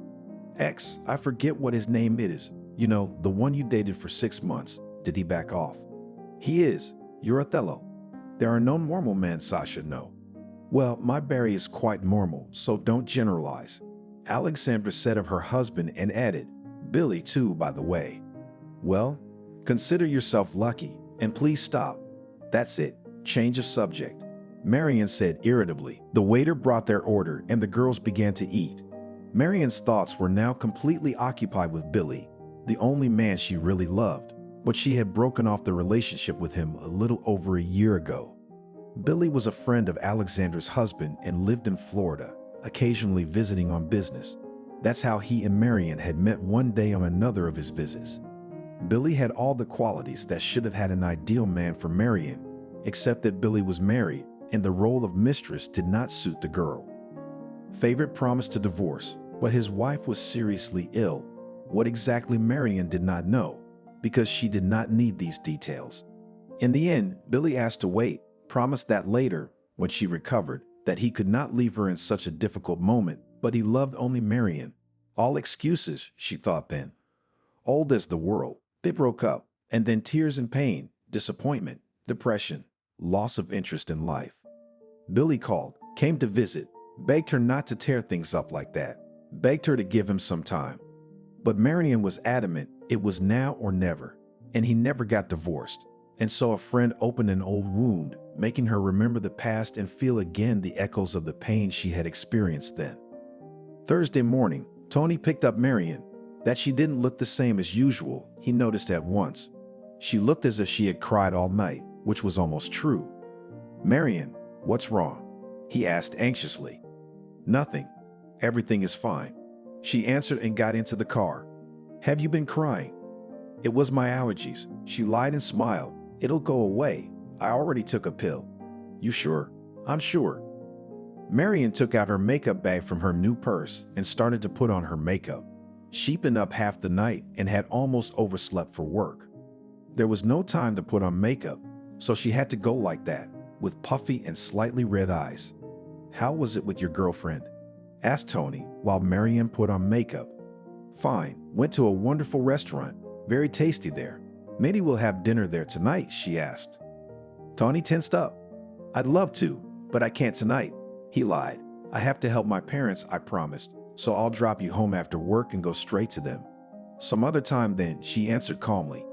I forget what his name is. You know, the one you dated for 6 months. Did he back off?" "He is. You're Othello. There are no normal men, Sasha, no." "Well, my Barry is quite normal, so don't generalize," Alexandra said of her husband and added, "Billy too, by the way." Well, consider yourself lucky, and please stop. That's it. Change of subject, Marian said irritably. The waiter brought their order and the girls began to eat. Marian's thoughts were now completely occupied with Billy, the only man she really loved, but she had broken off the relationship with him a little over a year ago. Billy was a friend of Alexandra's husband and lived in Florida, occasionally visiting on business. That's how he and Marian had met one day on another of his visits. Billy had all the qualities that should have had an ideal man for Marian, except that Billy was married and the role of mistress did not suit the girl. Favorite promised to divorce, but his wife was seriously ill. What exactly Marian did not know, because she did not need these details. In the end, Billy asked to wait, promised that later, when she recovered, that he could not leave her in such a difficult moment, but he loved only Marian. All excuses, she thought then. Old as the world, they broke up, and then tears and pain, disappointment, depression, loss of interest in life. Billy called, came to visit, begged her not to tear things up like that, begged her to give him some time. But Marian was adamant it was now or never, and he never got divorced. And so a friend opened an old wound, making her remember the past and feel again the echoes of the pain she had experienced then. Thursday morning, Tony picked up Marian. That she didn't look the same as usual, he noticed at once. She looked as if she had cried all night, which was almost true. "Marian, what's wrong?" he asked anxiously. "Nothing. Everything is fine," she answered and got into the car. "Have you been crying?" "It was my allergies," she lied and smiled. "It'll go away. I already took a pill." "You sure?" "I'm sure." Marian took out her makeup bag from her new purse and started to put on her makeup. She'd been up half the night and had almost overslept for work. There was no time to put on makeup, so she had to go like that, with puffy and slightly red eyes. "How was it with your girlfriend?" asked Tony while Marian put on makeup. "Fine. Went to a wonderful restaurant. Very tasty there. Maybe we'll have dinner there tonight," she asked. Tony tensed up. "I'd love to, but I can't tonight," he lied. "I have to help my parents, I promised, so I'll drop you home after work and go straight to them." "Some other time then," she answered calmly.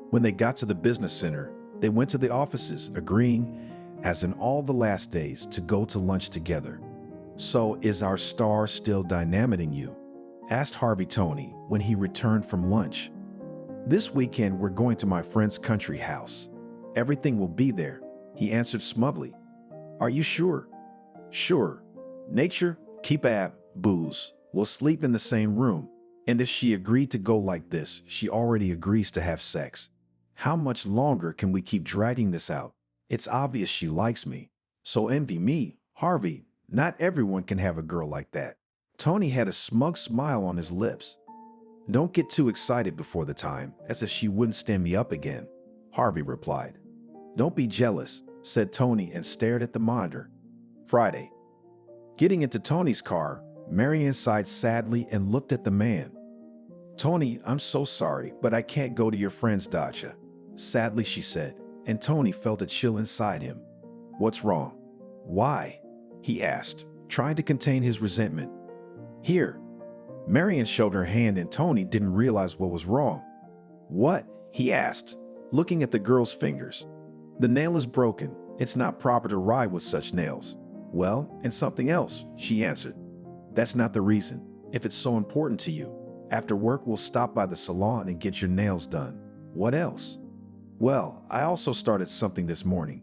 When they got to the business center, they went to the offices, agreeing, as in all the last days, to go to lunch together. "So is our star still dynamiting you?" asked Harvey Tony when he returned from lunch. "This weekend we're going to my friend's country house. Everything will be there," he answered smugly. "Are you sure?" "Sure. Nature, keep booze. We'll sleep in the same room. And if she agreed to go like this, she already agrees to have sex. How much longer can we keep dragging this out? It's obvious she likes me. So envy me, Harvey. Not everyone can have a girl like that." Tony had a smug smile on his lips. "Don't get too excited before the time, as if she wouldn't stand me up again," Harvey replied. "Don't be jealous," said Tony and stared at the monitor. Friday. Getting into Tony's car, Marian sighed sadly and looked at the man. "Tony, I'm so sorry, but I can't go to your friend's dacha," sadly she said, and Tony felt a chill inside him. "What's wrong?" "Why?" he asked, trying to contain his resentment. "Here." Marian showed her hand and Tony didn't realize what was wrong. "What?" he asked, looking at the girl's fingers. "The nail is broken. It's not proper to ride with such nails." "Well, and something else," she answered. "That's not the reason. If it's so important to you, after work we'll stop by the salon and get your nails done." "What else?" "Well, I also started something this morning."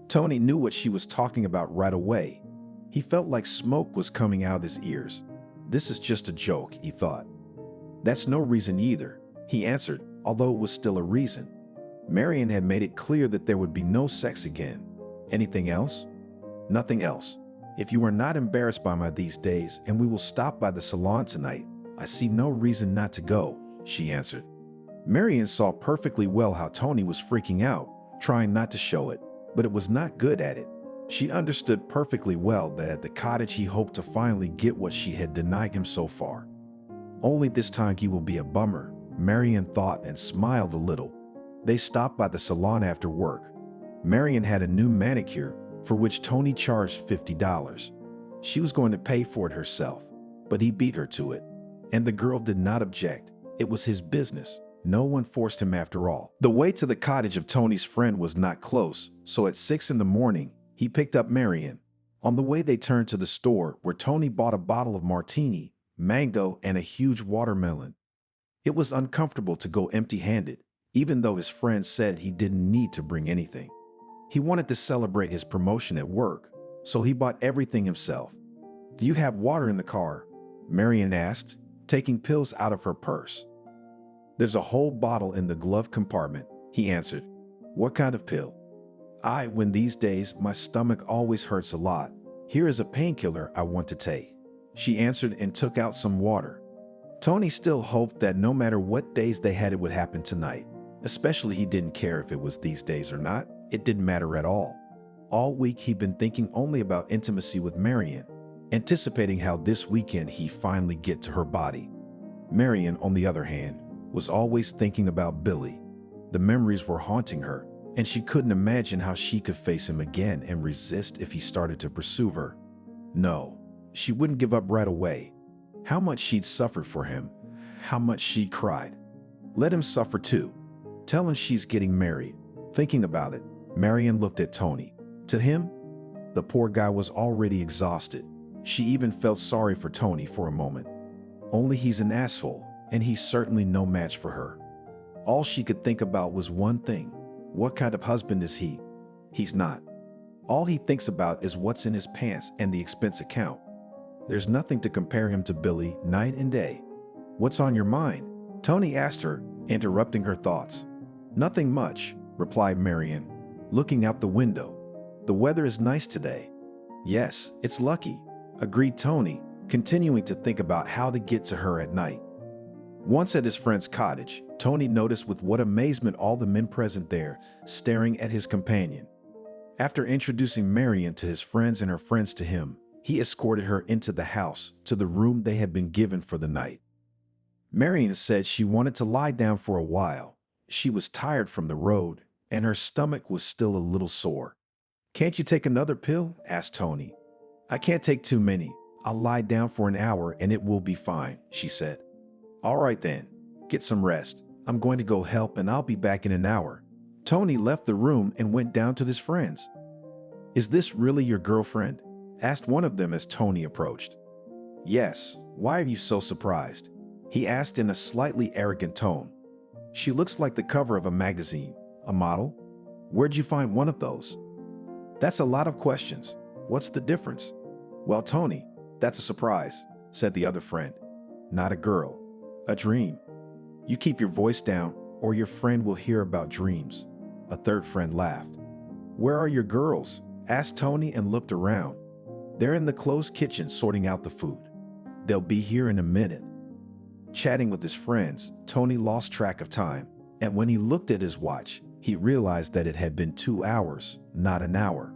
Tony knew what she was talking about right away. He felt like smoke was coming out his ears. This is just a joke, he thought. "That's no reason either," he answered, although it was still a reason. Marian had made it clear that there would be no sex again. "Anything else?" "Nothing else. If you are not embarrassed by my these days and we will stop by the salon tonight, I see no reason not to go," she answered. Marian saw perfectly well how Tony was freaking out, trying not to show it, but it was not good at it. She understood perfectly well that at the cottage he hoped to finally get what she had denied him so far. Only this time he will be a bummer, Marian thought and smiled a little. They stopped by the salon after work. Marian had a new manicure, for which Tony charged $50. She was going to pay for it herself, but he beat her to it. And the girl did not object. It was his business. No one forced him after all. The way to the cottage of Tony's friend was not close, so at 6 in the morning, he picked up Marion. On the way, they turned to the store where Tony bought a bottle of martini, mango, and a huge watermelon. It was uncomfortable to go empty-handed, even though his friend said he didn't need to bring anything. He wanted to celebrate his promotion at work, so he bought everything himself. "Do you have water in the car?" Marion asked, taking pills out of her purse. "There's a whole bottle in the glove compartment," he answered. "What kind of pill?" When these days, my stomach always hurts a lot. Here is a painkiller I want to take," she answered and took out some water. Tony still hoped that no matter what days they had, it would happen tonight. Especially he didn't care if it was these days or not. It didn't matter at all. All week he'd been thinking only about intimacy with Marion, anticipating how this weekend he finally get to her body. Marion, on the other hand, was always thinking about Billy. The memories were haunting her, and she couldn't imagine how she could face him again and resist if he started to pursue her. No, she wouldn't give up right away. How much she'd suffered for him, how much she'd cried. Let him suffer too. Tell him she's getting married. Thinking about it, Marion looked at Tony. To him, the poor guy was already exhausted. She even felt sorry for Tony for a moment. Only he's an asshole, and he's certainly no match for her. All she could think about was one thing. What kind of husband is he? He's not. All he thinks about is what's in his pants and the expense account. There's nothing to compare him to Billy night and day. "What's on your mind?" Tony asked her, interrupting her thoughts. "Nothing much," replied Marion, looking out the window. "The weather is nice today." "Yes, it's lucky," agreed Tony, continuing to think about how to get to her at night. Once at his friend's cottage, Tony noticed with what amazement all the men present there, staring at his companion. After introducing Marion to his friends and her friends to him, he escorted her into the house, to the room they had been given for the night. Marion said she wanted to lie down for a while. She was tired from the road, and her stomach was still a little sore. "Can't you take another pill?" asked Tony. "I can't take too many. I'll lie down for an hour and it will be fine," she said. "All right then, get some rest. I'm going to go help and I'll be back in an hour." Tony left the room and went down to his friends. "Is this really your girlfriend?" asked one of them as Tony approached. "Yes, why are you so surprised?" he asked in a slightly arrogant tone. "She looks like the cover of a magazine. A model? Where'd you find one of those?" "That's a lot of questions. What's the difference?" "Well, Tony, that's a surprise," said the other friend. "Not a girl. A dream. You keep your voice down or your friend will hear about dreams." A third friend laughed. "Where are your girls?" asked Tony and looked around. "They're in the closed kitchen sorting out the food. They'll be here in a minute." Chatting with his friends, Tony lost track of time, and when he looked at his watch, he realized that it had been 2 hours, not an hour.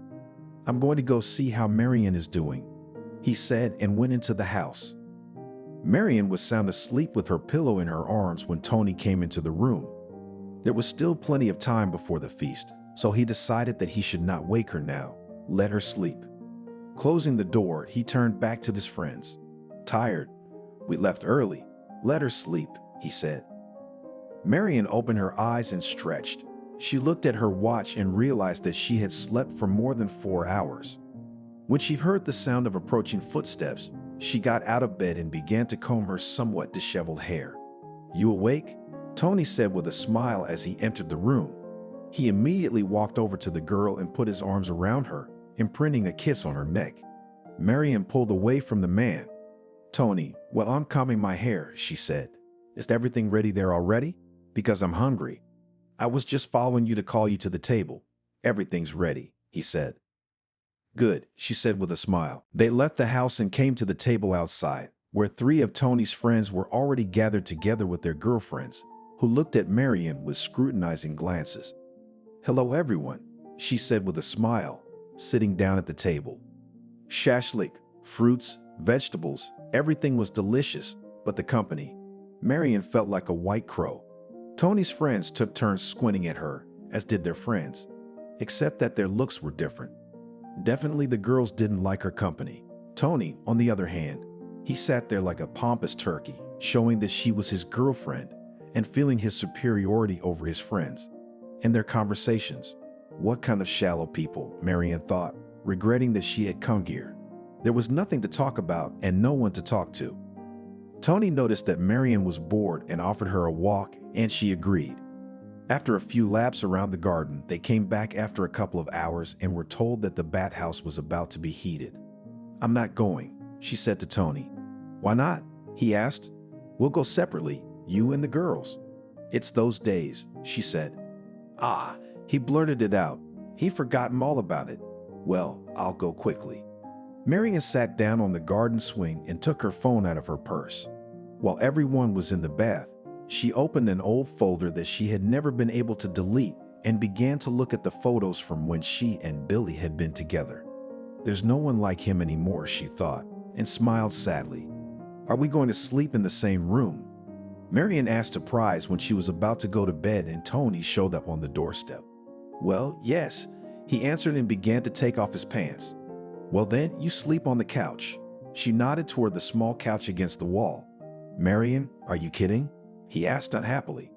"I'm going to go see how Marion is doing," he said and went into the house. Marion was sound asleep with her pillow in her arms when Tony came into the room. There was still plenty of time before the feast, so he decided that he should not wake her now, let her sleep. Closing the door, he turned back to his friends. "Tired? We left early. Let her sleep," he said. Marion opened her eyes and stretched. She looked at her watch and realized that she had slept for more than 4 hours. When she heard the sound of approaching footsteps, she got out of bed and began to comb her somewhat disheveled hair. "You awake?" Tony said with a smile as he entered the room. He immediately walked over to the girl and put his arms around her, imprinting a kiss on her neck. Marion pulled away from the man. "Tony, well, I'm combing my hair," she said. "Is everything ready there already? Because I'm hungry." "I was just following you to call you to the table. Everything's ready," he said. "Good," she said with a smile. They left the house and came to the table outside, where 3 of Tony's friends were already gathered together with their girlfriends, who looked at Marion with scrutinizing glances. "Hello, everyone," she said with a smile, sitting down at the table. Shashlik, fruits, vegetables, everything was delicious, but the company. Marion felt like a white crow. Tony's friends took turns squinting at her, as did their friends, except that their looks were different. Definitely the girls didn't like her company. Tony, on the other hand, he sat there like a pompous turkey, showing that she was his girlfriend, and feeling his superiority over his friends and their conversations. What kind of shallow people, Marian thought, regretting that she had come here. There was nothing to talk about and no one to talk to. Tony noticed that Marian was bored and offered her a walk, and she agreed. After a few laps around the garden, they came back after a couple of hours and were told that the bathhouse was about to be heated. "I'm not going," she said to Tony. "Why not?" he asked. "We'll go separately, you and the girls." "It's those days," she said. "Ah," he blurted it out. He'd forgotten all about it. "Well, I'll go quickly." Marian sat down on the garden swing and took her phone out of her purse. While everyone was in the bath, she opened an old folder that she had never been able to delete and began to look at the photos from when she and Billy had been together. There's no one like him anymore, she thought, and smiled sadly. "Are we going to sleep in the same room?" Marian asked surprised when she was about to go to bed and Tony showed up on the doorstep. "Well, yes," he answered and began to take off his pants. "Well then, you sleep on the couch." She nodded toward the small couch against the wall. "Marian, are you kidding?" he asked unhappily.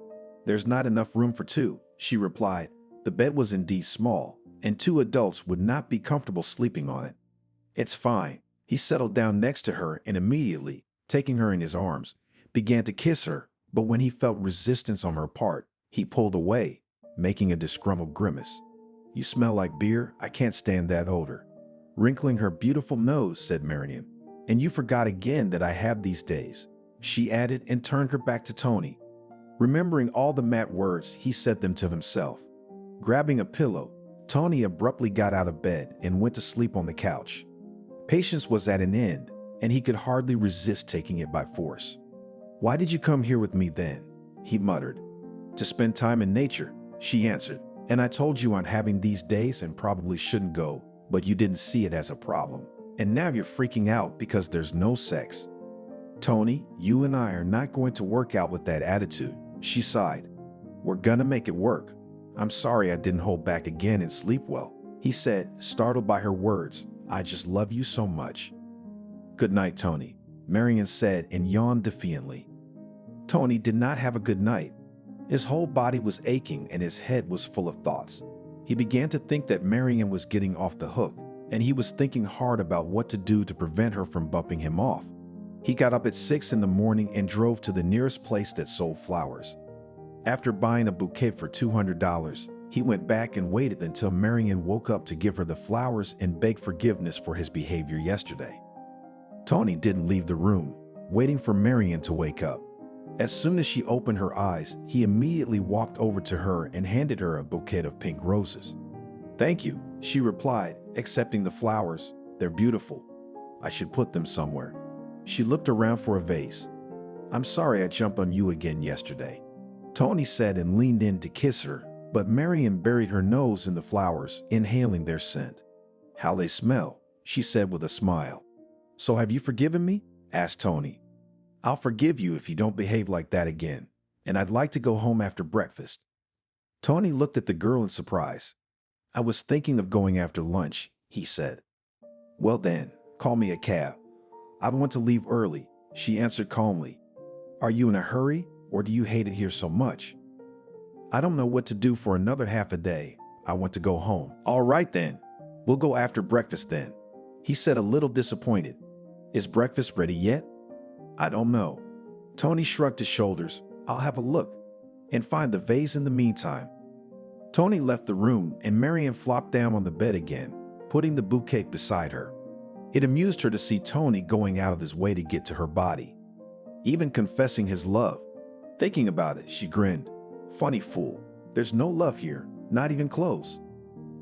"There's not enough room for two," she replied. The bed was indeed small, and two adults would not be comfortable sleeping on it. "It's fine." He settled down next to her and immediately, taking her in his arms, began to kiss her, but when he felt resistance on her part, he pulled away, making a disgruntled grimace. "You smell like beer. I can't stand that odor." Wrinkling her beautiful nose, said Marian. "And you forgot again that I have these days," she added and turned her back to Tony. Remembering all the mad words, he said them to himself. Grabbing a pillow, Tony abruptly got out of bed and went to sleep on the couch. Patience was at an end, and he could hardly resist taking it by force. "Why did you come here with me then?" he muttered. "To spend time in nature," she answered. "And I told you I'm having these days and probably shouldn't go, but you didn't see it as a problem. And now you're freaking out because there's no sex." "Tony, you and I are not going to work out with that attitude," she sighed. "We're gonna make it work." "I'm sorry I didn't hold back again and sleep well," he said, startled by her words. "I just love you so much." "Good night, Tony," Marian said and yawned defiantly. Tony did not have a good night. His whole body was aching and his head was full of thoughts. He began to think that Marian was getting off the hook, and he was thinking hard about what to do to prevent her from bumping him off. He got up at 6 in the morning and drove to the nearest place that sold flowers. After buying a bouquet for $200, he went back and waited until Marian woke up to give her the flowers and beg forgiveness for his behavior yesterday. Tony didn't leave the room, waiting for Marian to wake up. As soon as she opened her eyes, he immediately walked over to her and handed her a bouquet of pink roses. "Thank you," she replied, accepting the flowers. "They're beautiful. I should put them somewhere." She looked around for a vase. "I'm sorry I jumped on you again yesterday," Tony said and leaned in to kiss her, but Marian buried her nose in the flowers, inhaling their scent. "How they smell," she said with a smile. "So have you forgiven me?" asked Tony. "I'll forgive you if you don't behave like that again, and I'd like to go home after breakfast." Tony looked at the girl in surprise. "I was thinking of going after lunch," he said. "Well then, call me a cab." "I want to leave early," she answered calmly. "Are you in a hurry, or do you hate it here so much?" "I don't know what to do for another half a day. I want to go home." "All right then, we'll go after breakfast then," he said, a little disappointed. "Is breakfast ready yet?" "I don't know." Tony shrugged his shoulders. "I'll have a look and find the vase in the meantime." Tony left the room and Marian flopped down on the bed again, putting the bouquet beside her. It amused her to see Tony going out of his way to get to her body, even confessing his love. Thinking about it, she grinned. Funny fool, there's no love here, not even close.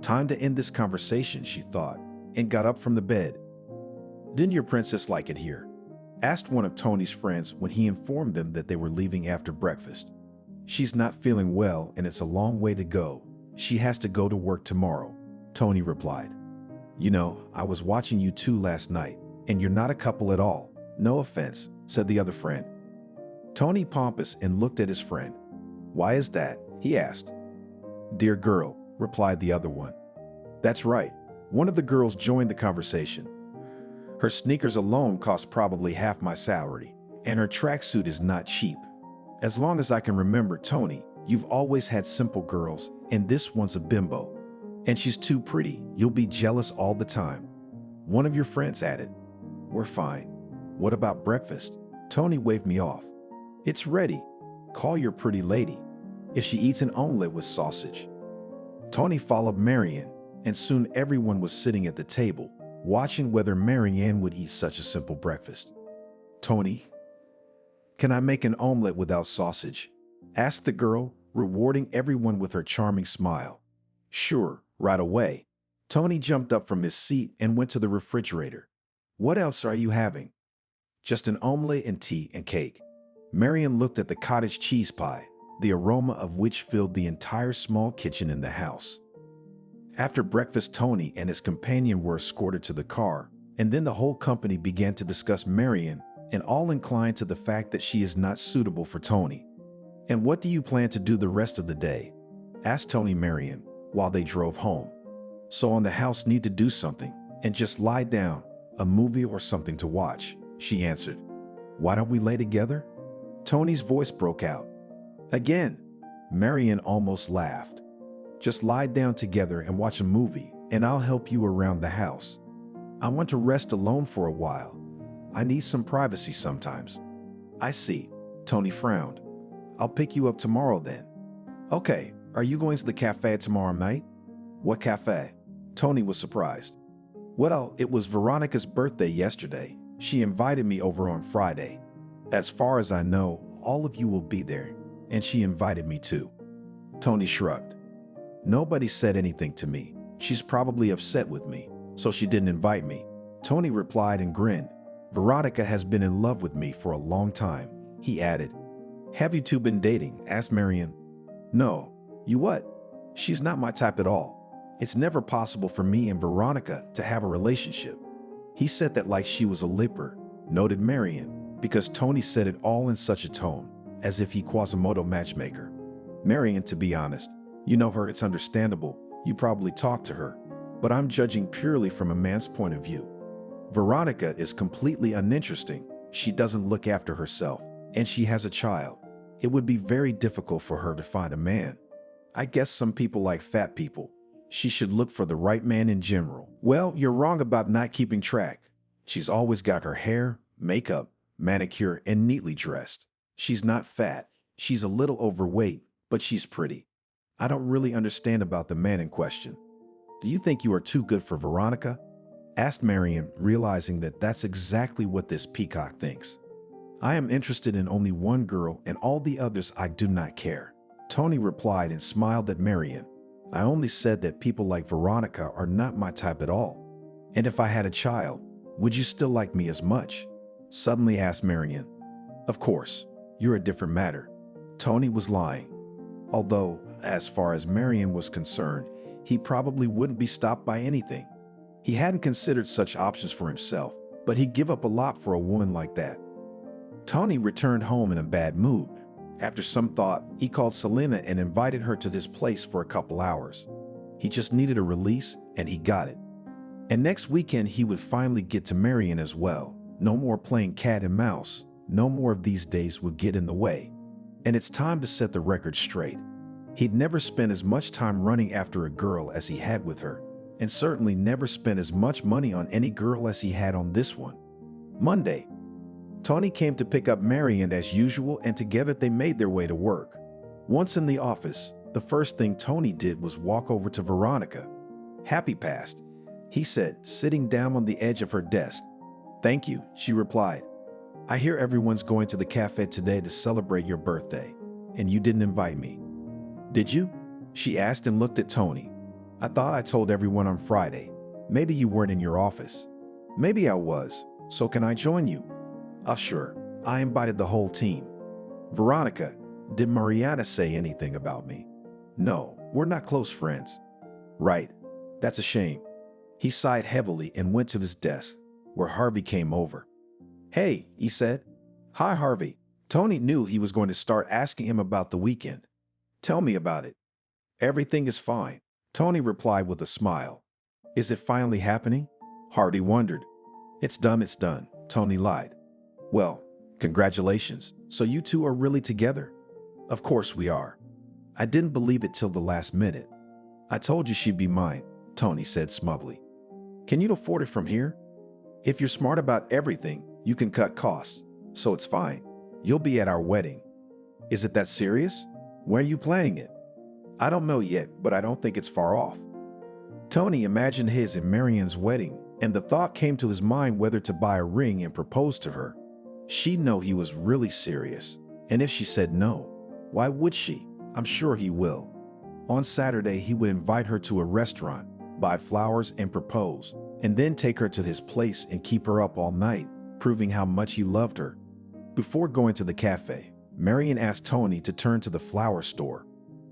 Time to end this conversation, she thought, and got up from the bed. "Didn't your princess like it here?" asked one of Tony's friends when he informed them that they were leaving after breakfast. "She's not feeling well and it's a long way to go. She has to go to work tomorrow," Tony replied. "You know, I was watching you two last night, and you're not a couple at all. No offense," said the other friend. Tony pompous and looked at his friend. "Why is that?" he asked. "Dear girl," replied the other one. "That's right." One of the girls joined the conversation. "Her sneakers alone cost probably half my salary, and her tracksuit is not cheap." As long as I can remember, Tony, you've always had simple girls, and this one's a bimbo. And she's too pretty. You'll be jealous all the time. One of your friends added. We're fine. What about breakfast? Tony waved me off. It's ready. Call your pretty lady. If she eats an omelet with sausage. Tony followed Marianne, and soon everyone was sitting at the table, watching whether Marianne would eat such a simple breakfast. Tony, can I make an omelet without sausage? Asked the girl, rewarding everyone with her charming smile. Sure, right away. Tony jumped up from his seat and went to the refrigerator. What else are you having? Just an omelet and tea and cake. Marianne looked at the cottage cheese pie, the aroma of which filled the entire small kitchen in the house. After breakfast, Tony and his companion were escorted to the car, and then the whole company began to discuss Marianne, and all inclined to the fact that she is not suitable for Tony. And what do you plan to do the rest of the day? Asked Tony Marianne while they drove home. So on the house need to do something and just lie down, a movie or something to watch, she answered. Why don't we lay together? Tony's voice broke out. Again, Marianne almost laughed. Just lie down together and watch a movie, and I'll help you around the house. I want to rest alone for a while. I need some privacy sometimes. I see. Tony frowned. I'll pick you up tomorrow then. Okay, are you going to the cafe tomorrow night? What cafe? Tony was surprised. Well, it was Veronica's birthday yesterday. She invited me over on Friday. As far as I know, all of you will be there, and she invited me too. Tony shrugged. Nobody said anything to me. She's probably upset with me, so she didn't invite me. Tony replied and grinned. Veronica has been in love with me for a long time, he added. Have you two been dating? Asked Marianne. No. You what? She's not my type at all. It's never possible for me and Veronica to have a relationship. He said that like she was a lipper, noted Marianne, because Tony said it all in such a tone, as if he Quasimodo matchmaker. Marianne, to be honest, you know her, it's understandable. You probably talked to her, but I'm judging purely from a man's point of view. Veronica is completely uninteresting. She doesn't look after herself, and she has a child. It would be very difficult for her to find a man. I guess some people like fat people. She should look for the right man in general. Well, you're wrong about not keeping track. She's always got her hair, makeup, manicure, and neatly dressed. She's not fat. She's a little overweight, but she's pretty. I don't really understand about the man in question. Do you think you are too good for Veronica? Asked Marianne, realizing that that's exactly what this peacock thinks. I am interested in only one girl, and all the others I do not care. Tony replied and smiled at Marianne. I only said that people like Veronica are not my type at all. And if I had a child, would you still like me as much? Suddenly asked Marianne. Of course, you're a different matter. Tony was lying. Although, as far as Marianne was concerned, he probably wouldn't be stopped by anything. He hadn't considered such options for himself, but he'd give up a lot for a woman like that. Tony returned home in a bad mood. After some thought, he called Selena and invited her to his place for a couple hours. He just needed a release, and he got it. And next weekend, he would finally get to Marianne as well. No more playing cat and mouse. No more of these days would get in the way. And it's time to set the record straight. He'd never spent as much time running after a girl as he had with her, and certainly never spent as much money on any girl as he had on this one. Monday. Tony came to pick up Marianne as usual, and together they made their way to work. Once in the office, the first thing Tony did was walk over to Veronica. Happy past, he said, sitting down on the edge of her desk. Thank you, she replied. I hear everyone's going to the cafe today to celebrate your birthday, and you didn't invite me. Did you? She asked and looked at Tony. I thought I told everyone on Friday. Maybe you weren't in your office. Maybe I was, so can I join you? Sure, I invited the whole team. Veronica, did Mariana say anything about me? No, we're not close friends. Right, that's a shame. He sighed heavily and went to his desk, where Harvey came over. Hey, he said. Hi, Harvey. Tony knew he was going to start asking him about the weekend. Tell me about it. Everything is fine, Tony replied with a smile. Is it finally happening? Harvey wondered. It's done, Tony lied. Well, Congratulations. So you two are really together? Of course we are. I didn't believe it till the last minute. I told you she'd be mine, Tony said smugly. Can you afford it from here? If you're smart about everything, you can cut costs, so it's fine. You'll be at our wedding. Is it that serious? Where are you planning it? I don't know yet, but I don't think it's far off. Tony imagined his and Marian's wedding, and the thought came to his mind whether to buy a ring and propose to her. She'd know he was really serious, and if she said no, why would she? I'm sure he will. On Saturday, he would invite her to a restaurant, buy flowers and propose, and then take her to his place and keep her up all night, proving how much he loved her. Before going to the cafe, Marian asked Tony to turn to the flower store.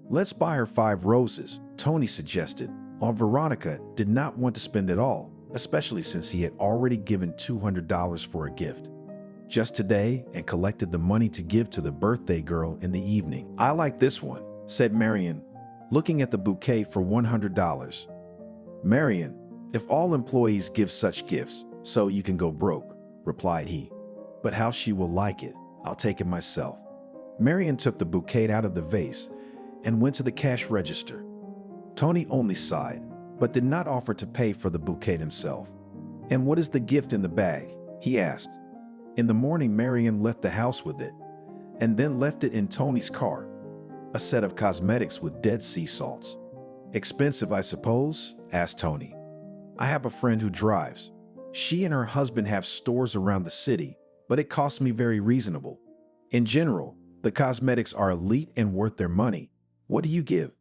Let's buy her 5 roses, Tony suggested. Veronica did not want to spend it all, especially since he had already given $200 for a gift just today and collected the money to give to the birthday girl in the evening. I like this one, said Marian, looking at the bouquet for $100. Marian, if all employees give such gifts, so you can go broke, replied he. But how she will like it, I'll take it myself. Marian took the bouquet out of the vase and went to the cash register. Tony only sighed, but did not offer to pay for the bouquet himself. And what is the gift in the bag? He asked. In the morning, Marian left the house with it, and then left it in Tony's car. A set of cosmetics with Dead Sea salts. Expensive, I suppose? Asked Tony. I have a friend who drives. She and her husband have stores around the city, but it costs me very reasonable. In general, the cosmetics are elite and worth their money. What do you give?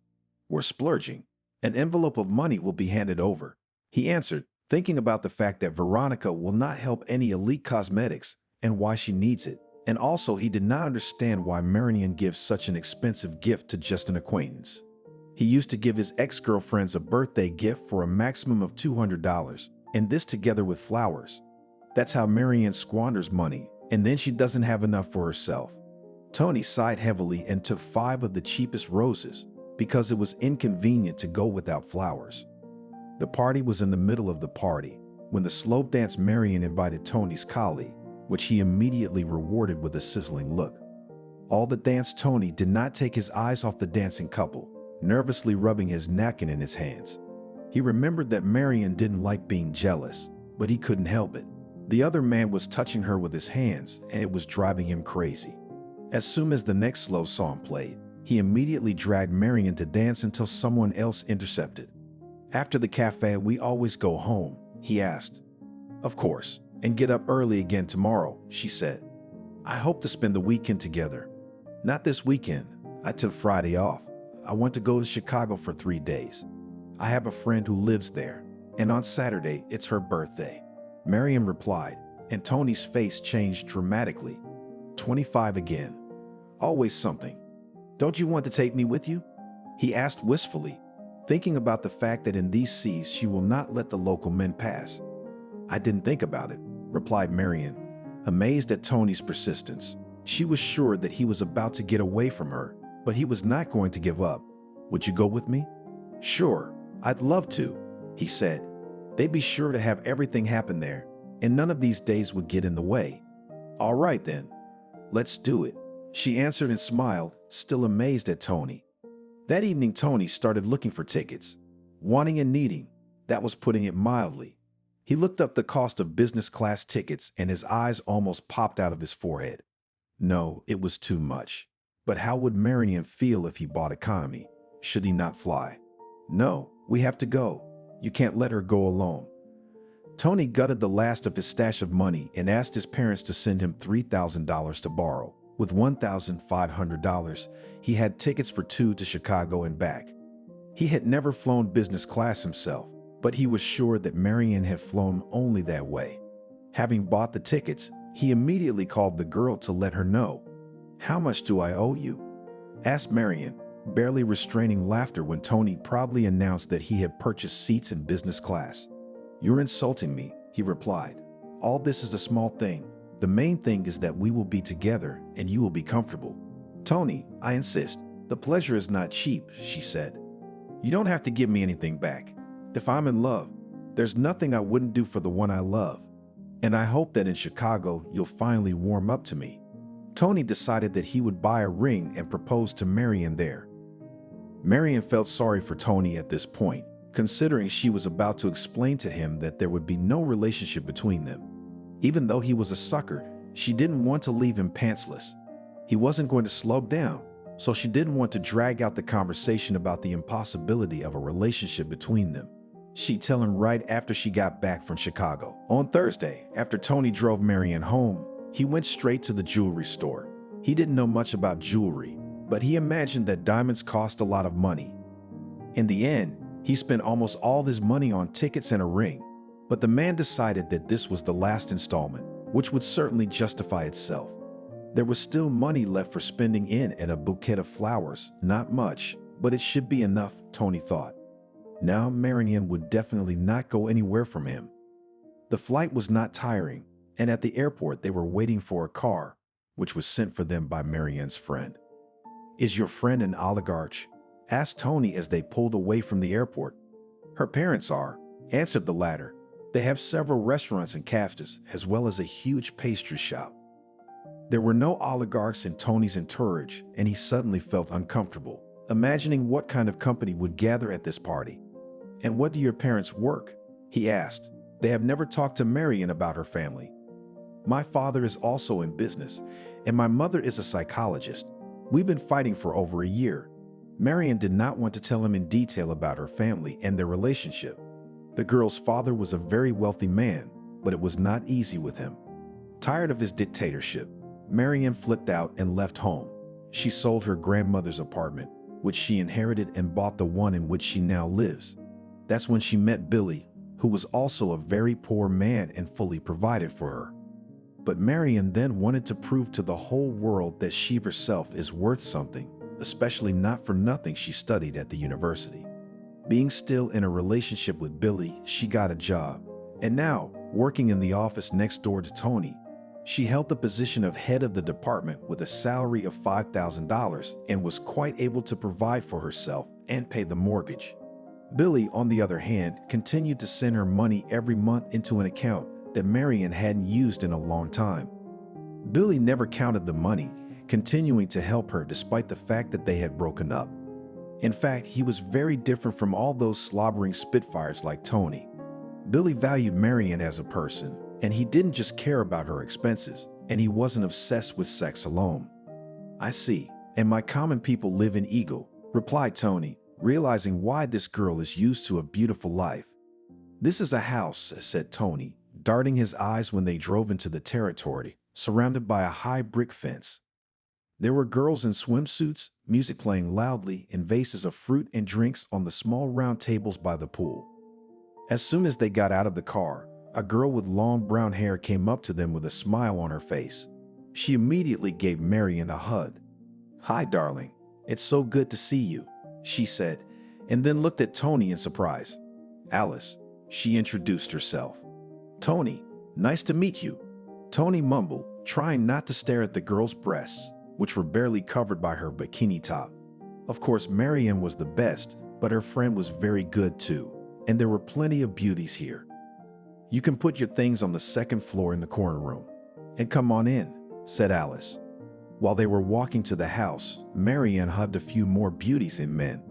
We're splurging. An envelope of money will be handed over, he answered, thinking about the fact that Veronica will not help any elite cosmetics and why she needs it. And also, he did not understand why Marian gives such an expensive gift to just an acquaintance. He used to give his ex-girlfriends a birthday gift for a maximum of $200, and this together with flowers. That's how Marian squanders money, and then she doesn't have enough for herself. Tony sighed heavily and took 5 of the cheapest roses because it was inconvenient to go without flowers. The party was in the middle of the party when the slope dance Marian invited Tony's colleague, which he immediately rewarded with a sizzling look. All the dance, Tony did not take his eyes off the dancing couple, nervously rubbing his napkin in his hands. He remembered that Marian didn't like being jealous, but he couldn't help it. The other man was touching her with his hands, and it was driving him crazy. As soon as the next slow song played, he immediately dragged Marian to dance until someone else intercepted. After the cafe, we always go home, he asked. Of course, and get up early again tomorrow, she said. I hope to spend the weekend together. Not this weekend. I took Friday off. I want to go to Chicago for 3 days. I have a friend who lives there, and on Saturday, it's her birthday. Marian replied, and Tony's face changed dramatically. 25 again. Always something. Don't you want to take me with you? He asked wistfully, thinking about the fact that in these seas she will not let the local men pass. I didn't think about it, replied Marian, amazed at Tony's persistence. She was sure that he was about to get away from her, but he was not going to give up. Would you go with me? Sure, I'd love to, he said. They'd be sure to have everything happen there, and none of these days would get in the way. All right then, let's do it, she answered and smiled, still amazed at Tony. That evening, Tony started looking for tickets. Wanting and needing, that was putting it mildly. He looked up the cost of business class tickets and his eyes almost popped out of his forehead. No, it was too much. But how would Marian feel if he bought economy? Should he not fly? No, we have to go. You can't let her go alone. Tony gutted the last of his stash of money and asked his parents to send him $3,000 to borrow. With $1,500, he had tickets for 2 to Chicago and back. He had never flown business class himself, but he was sure that Marian had flown only that way. Having bought the tickets, he immediately called the girl to let her know. How much do I owe you? Asked Marian, barely restraining laughter when Tony proudly announced that he had purchased seats in business class. You're insulting me, he replied. All this is a small thing. The main thing is that we will be together and you will be comfortable. Tony, I insist. The pleasure is not cheap, she said. You don't have to give me anything back. If I'm in love, there's nothing I wouldn't do for the one I love. and I hope that in Chicago you'll finally warm up to me. Tony decided that he would buy a ring and propose to Marion there. Marion felt sorry for Tony at this point, considering she was about to explain to him that there would be no relationship between them. Even though he was a sucker, she didn't want to leave him pantsless. He wasn't going to slow down, so she didn't want to drag out the conversation about the impossibility of a relationship between them. She'd tell him right after she got back from Chicago. On Thursday, after Tony drove Marion home, he went straight to the jewelry store. He didn't know much about jewelry, but he imagined that diamonds cost a lot of money. In the end, he spent almost all his money on tickets and a ring, but the man decided that this was the last installment, which would certainly justify itself. There was still money left for spending in and a bouquet of flowers, not much, but it should be enough, Tony thought. Now Marion would definitely not go anywhere from him. The flight was not tiring, and at the airport they were waiting for a car, which was sent for them by Marion's friend. "Is your friend an oligarch?" asked Tony as they pulled away from the airport. "Her parents are," answered the latter. "They have several restaurants and cafes, as well as a huge pastry shop." There were no oligarchs in Tony's entourage, and he suddenly felt uncomfortable, imagining what kind of company would gather at this party. "And what do your parents work?" he asked. They have never talked to Marion about her family. "My father is also in business, and my mother is a psychologist. We've been fighting for over a year." Marion did not want to tell him in detail about her family and their relationship. The girl's father was a very wealthy man, but it was not easy with him. Tired of his dictatorship, Marion flipped out and left home. She sold her grandmother's apartment, which she inherited, and bought the one in which she now lives. That's when she met Billy, who was also a very poor man and fully provided for her. But Marion then wanted to prove to the whole world that she herself is worth something, especially not for nothing she studied at the university. Being still in a relationship with Billy, she got a job, and now, working in the office next door to Tony, she held the position of head of the department with a salary of $5,000 and was quite able to provide for herself and pay the mortgage. Billy, on the other hand, continued to send her money every month into an account that Marion hadn't used in a long time. Billy never counted the money, continuing to help her despite the fact that they had broken up. In fact, he was very different from all those slobbering spitfires like Tony. Billy valued Marion as a person, and he didn't just care about her expenses, and he wasn't obsessed with sex alone. "I see, and my common people live in Eagle," replied Tony, realizing why this girl is used to a beautiful life. "This is a house," said Tony, darting his eyes when they drove into the territory, surrounded by a high brick fence. There were girls in swimsuits, music playing loudly, and vases of fruit and drinks on the small round tables by the pool. As soon as they got out of the car, a girl with long brown hair came up to them with a smile on her face. She immediately gave Marion a hug. "Hi, darling. It's so good to see you," she said, and then looked at Tony in surprise. "Alice," she introduced herself. "Tony, nice to meet you," Tony mumbled, trying not to stare at the girl's breasts, which were barely covered by her bikini top. Of course, Marion was the best, but her friend was very good too, and there were plenty of beauties here. "You can put your things on the second floor in the corner room. And come on in," said Alice. While they were walking to the house, Marion hugged a few more beauties and men.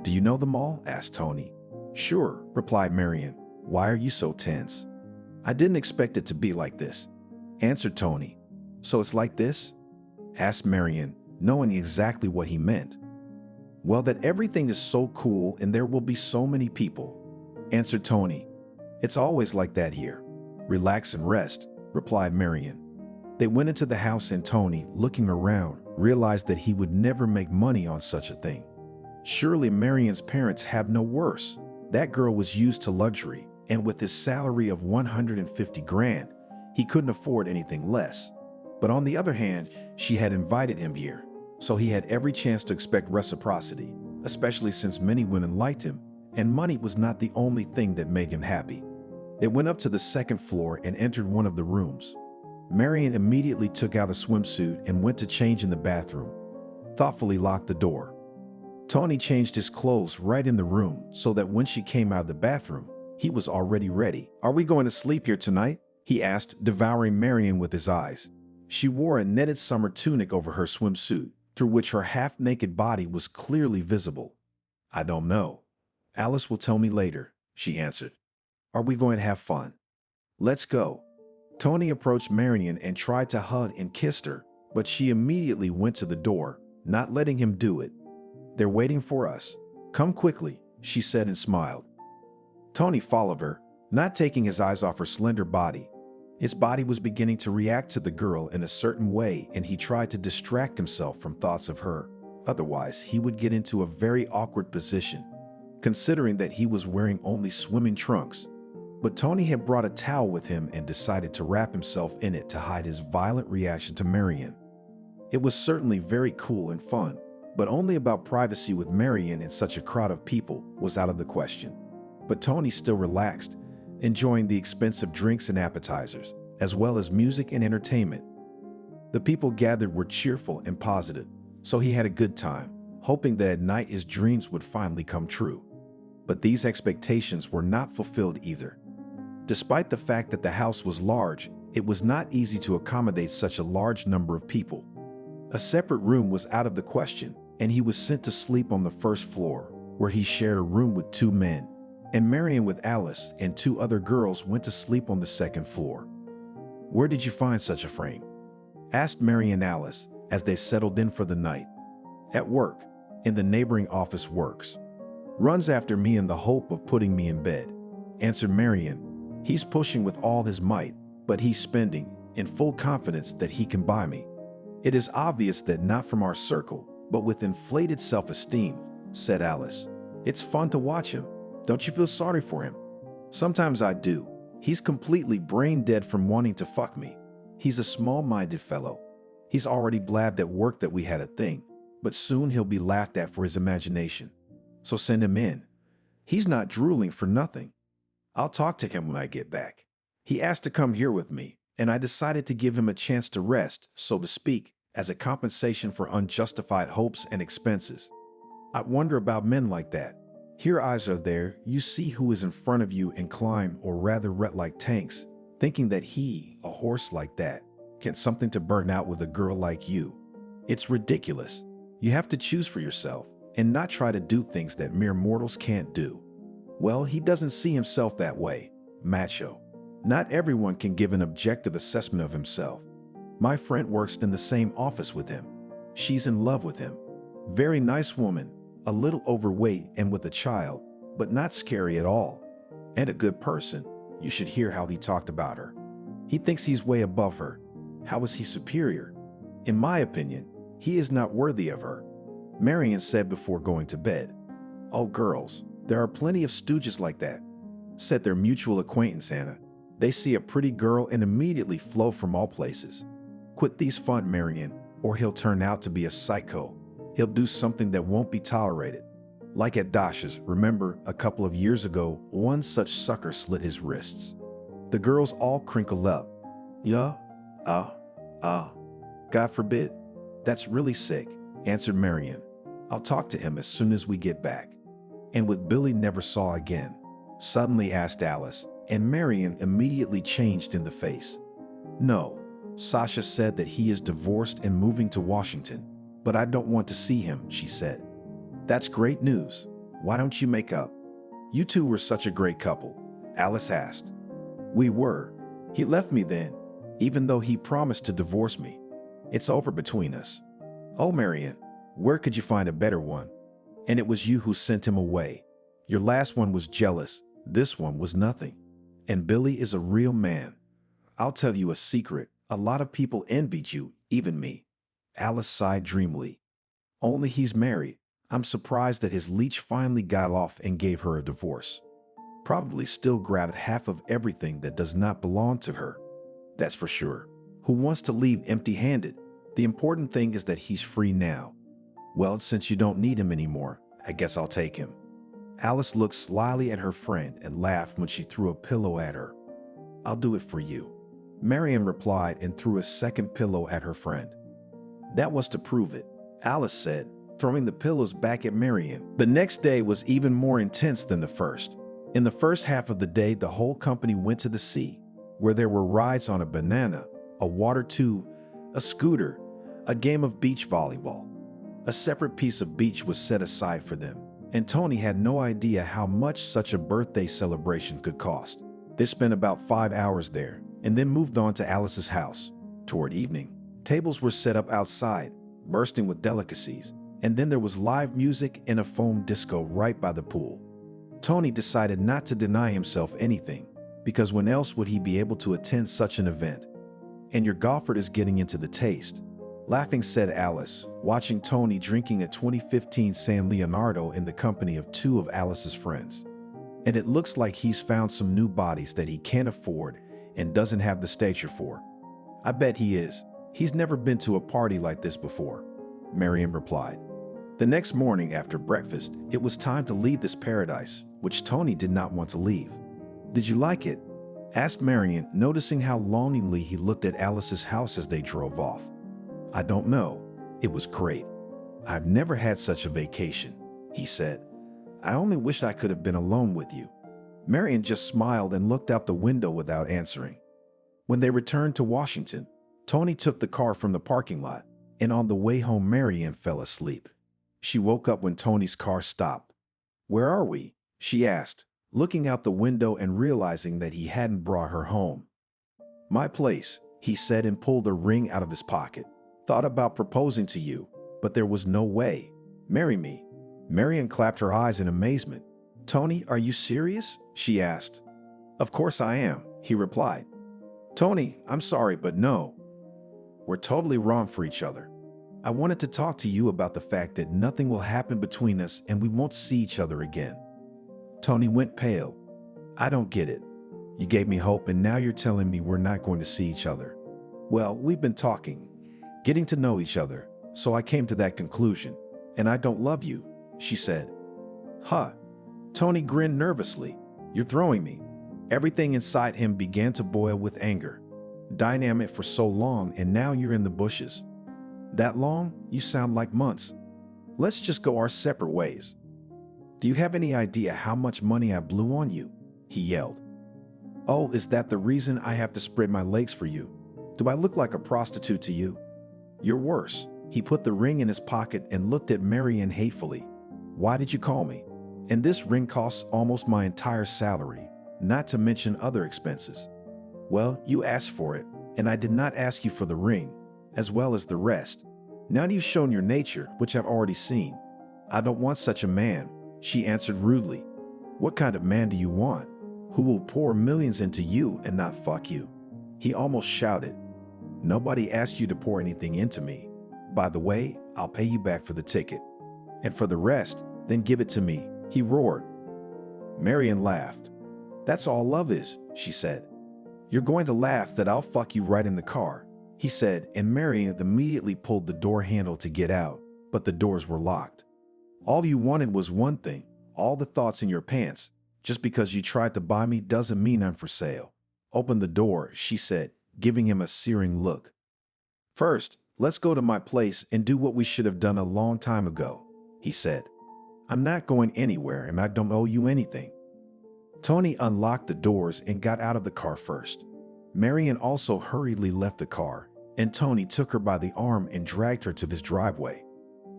"Do you know them all?" asked Tony. "Sure," replied Marion. "Why are you so tense?" "I didn't expect it to be like this," answered Tony. "So it's like this?" asked Marion, knowing exactly what he meant. "Well, that everything is so cool and there will be so many people," answered Tony. "It's always like that here. Relax and rest," replied Marion. They went into the house and Tony, looking around, realized that he would never make money on such a thing. Surely Marion's parents have no worse. That girl was used to luxury, and with his salary of 150 grand, he couldn't afford anything less. But on the other hand, she had invited him here, so he had every chance to expect reciprocity, especially since many women liked him, and money was not the only thing that made him happy. They went up to the second floor and entered one of the rooms. Marion immediately took out a swimsuit and went to change in the bathroom, thoughtfully locked the door. Tony changed his clothes right in the room so that when she came out of the bathroom, he was already ready. "Are we going to sleep here tonight?" he asked, devouring Marion with his eyes. She wore a netted summer tunic over her swimsuit, through which her half-naked body was clearly visible. I don't know. Alice will tell me later, she answered. Are we going to have fun? Let's go. Tony approached Marion and tried to hug and kiss her, but she immediately went to the door, not letting him do it. They're waiting for us. Come quickly, she said and smiled. Tony followed her, not taking his eyes off her slender body. His body was beginning to react to the girl in a certain way, and he tried to distract himself from thoughts of her. Otherwise, he would get into a very awkward position, considering that he was wearing only swimming trunks. But Tony had brought a towel with him and decided to wrap himself in it to hide his violent reaction to Marion. It was certainly very cool and fun, but only about privacy with Marion in such a crowd of people was out of the question. But Tony still relaxed, enjoying the expensive drinks and appetizers, as well as music and entertainment. The people gathered were cheerful and positive, so he had a good time, hoping that at night his dreams would finally come true. But these expectations were not fulfilled either. Despite the fact that the house was large, it was not easy to accommodate such a large number of people. A separate room was out of the question, and he was sent to sleep on the first floor, where he shared a room with two men, and Marion with Alice and two other girls went to sleep on the second floor. Where did you find such a frame? Asked Marion Alice as they settled in for the night. At work, in the neighboring office works. Runs after me in the hope of putting me in bed, answered Marion. He's pushing with all his might, but he's spending in full confidence that he can buy me. It is obvious that not from our circle, but with inflated self-esteem, said Alice. It's fun to watch him. Don't you feel sorry for him? Sometimes I do. He's completely brain dead from wanting to fuck me. He's a small-minded fellow. He's already blabbed at work that we had a thing, but soon he'll be laughed at for his imagination. So send him in. He's not drooling for nothing. I'll talk to him when I get back. He asked to come here with me, and I decided to give him a chance to rest, so to speak, as a compensation for unjustified hopes and expenses. I wonder about men like that. Here eyes are there, you see who is in front of you and climb or rather rut like tanks, thinking that he, a horse like that, can something to burn out with a girl like you. It's ridiculous. You have to choose for yourself and not try to do things that mere mortals can't do. Well, he doesn't see himself that way. Macho. Not everyone can give an objective assessment of himself. My friend works in the same office with him. She's in love with him. Very nice woman, a little overweight and with a child, but not scary at all. And a good person. You should hear how he talked about her. He thinks he's way above her. How is he superior? In my opinion, he is not worthy of her. Marion said before going to bed. Oh, girls, there are plenty of stooges like that, said their mutual acquaintance Anna. They see a pretty girl and immediately flow from all places. Quit these fun, Marion, or he'll turn out to be a psycho. He'll do something that won't be tolerated. Like at Dash's, remember, a couple of years ago, one such sucker slit his wrists. The girls all crinkled up. Yeah, God forbid. That's really sick, answered Marion. I'll talk to him as soon as we get back. And with Billy never saw again, suddenly asked Alice, and Marion immediately changed in the face. No, Sasha said that he is divorced and moving to Washington, but I don't want to see him, she said. That's great news. Why don't you make up? You two were such a great couple, Alice asked. We were. He left me then, even though he promised to divorce me. It's over between us. Oh, Marion, where could you find a better one? And it was you who sent him away. Your last one was jealous. This one was nothing. And Billy is a real man. I'll tell you a secret. A lot of people envied you, even me. Alice sighed dreamily. Only he's married. I'm surprised that his leech finally got off and gave her a divorce. Probably still grabbed half of everything that does not belong to her. That's for sure. Who wants to leave empty-handed? The important thing is that he's free now. Well, since you don't need him anymore, I guess I'll take him. Alice looked slyly at her friend and laughed when she threw a pillow at her. I'll do it for you. Marion replied and threw a second pillow at her friend. That was to prove it, Alice said, throwing the pillows back at Marion. The next day was even more intense than the first. In the first half of the day, the whole company went to the sea, where there were rides on a banana, a water tube, a scooter, a game of beach volleyball. A separate piece of beach was set aside for them, and Tony had no idea how much such a birthday celebration could cost. They spent about 5 hours there and then moved on to Alice's house. Toward evening, tables were set up outside, bursting with delicacies, and then there was live music and a foam disco right by the pool. Tony decided not to deny himself anything, because when else would he be able to attend such an event? And your golfer is getting into the taste, laughing, said Alice, watching Tony drinking a 2015 San Leonardo in the company of 2 of Alice's friends. And it looks like he's found some new bodies that he can't afford and doesn't have the stature for. I bet he is. He's never been to a party like this before, Marian replied. The next morning after breakfast, it was time to leave this paradise, which Tony did not want to leave. Did you like it? Asked Marian, noticing how longingly he looked at Alice's house as they drove off. I don't know. It was great. I've never had such a vacation, he said. I only wish I could have been alone with you. Marian just smiled and looked out the window without answering. When they returned to Washington, Tony took the car from the parking lot, and on the way home Marian fell asleep. She woke up when Tony's car stopped. Where are we? She asked, looking out the window and realizing that he hadn't brought her home. My place, he said, and pulled a ring out of his pocket. Thought about proposing to you, but there was no way. Marry me. Marian clapped her eyes in amazement. Tony, are you serious? She asked. Of course I am, he replied. Tony, I'm sorry, but no. We're totally wrong for each other. I wanted to talk to you about the fact that nothing will happen between us and we won't see each other again. Tony went pale. I don't get it. You gave me hope and now you're telling me we're not going to see each other. Well, we've been talking, getting to know each other, so I came to that conclusion. And I don't love you, she said. Huh? Tony grinned nervously. You're throwing me. Everything inside him began to boil with anger. Dynamic for so long and now you're in the bushes. That long? You sound like months. Let's just go our separate ways. Do you have any idea how much money I blew on you? He yelled. Oh, is that the reason I have to spread my legs for you? Do I look like a prostitute to you? You're worse. He put the ring in his pocket and looked at Marian hatefully. Why did you call me? And this ring costs almost my entire salary, not to mention other expenses. Well, you asked for it, and I did not ask you for the ring, as well as the rest. Now you've shown your nature, which I've already seen. I don't want such a man, she answered rudely. What kind of man do you want? Who will pour millions into you and not fuck you? He almost shouted. Nobody asked you to pour anything into me. By the way, I'll pay you back for the ticket. And for the rest, then give it to me, he roared. Marian laughed. That's all love is, she said. You're going to laugh that I'll fuck you right in the car, he said, and Marian immediately pulled the door handle to get out, but the doors were locked. All you wanted was one thing, all the thoughts in your pants. Just because you tried to buy me doesn't mean I'm for sale. Open the door, she said, giving him a searing look. First, let's go to my place and do what we should have done a long time ago, he said. I'm not going anywhere and I don't owe you anything. Tony unlocked the doors and got out of the car first. Marian also hurriedly left the car, and Tony took her by the arm and dragged her to his driveway.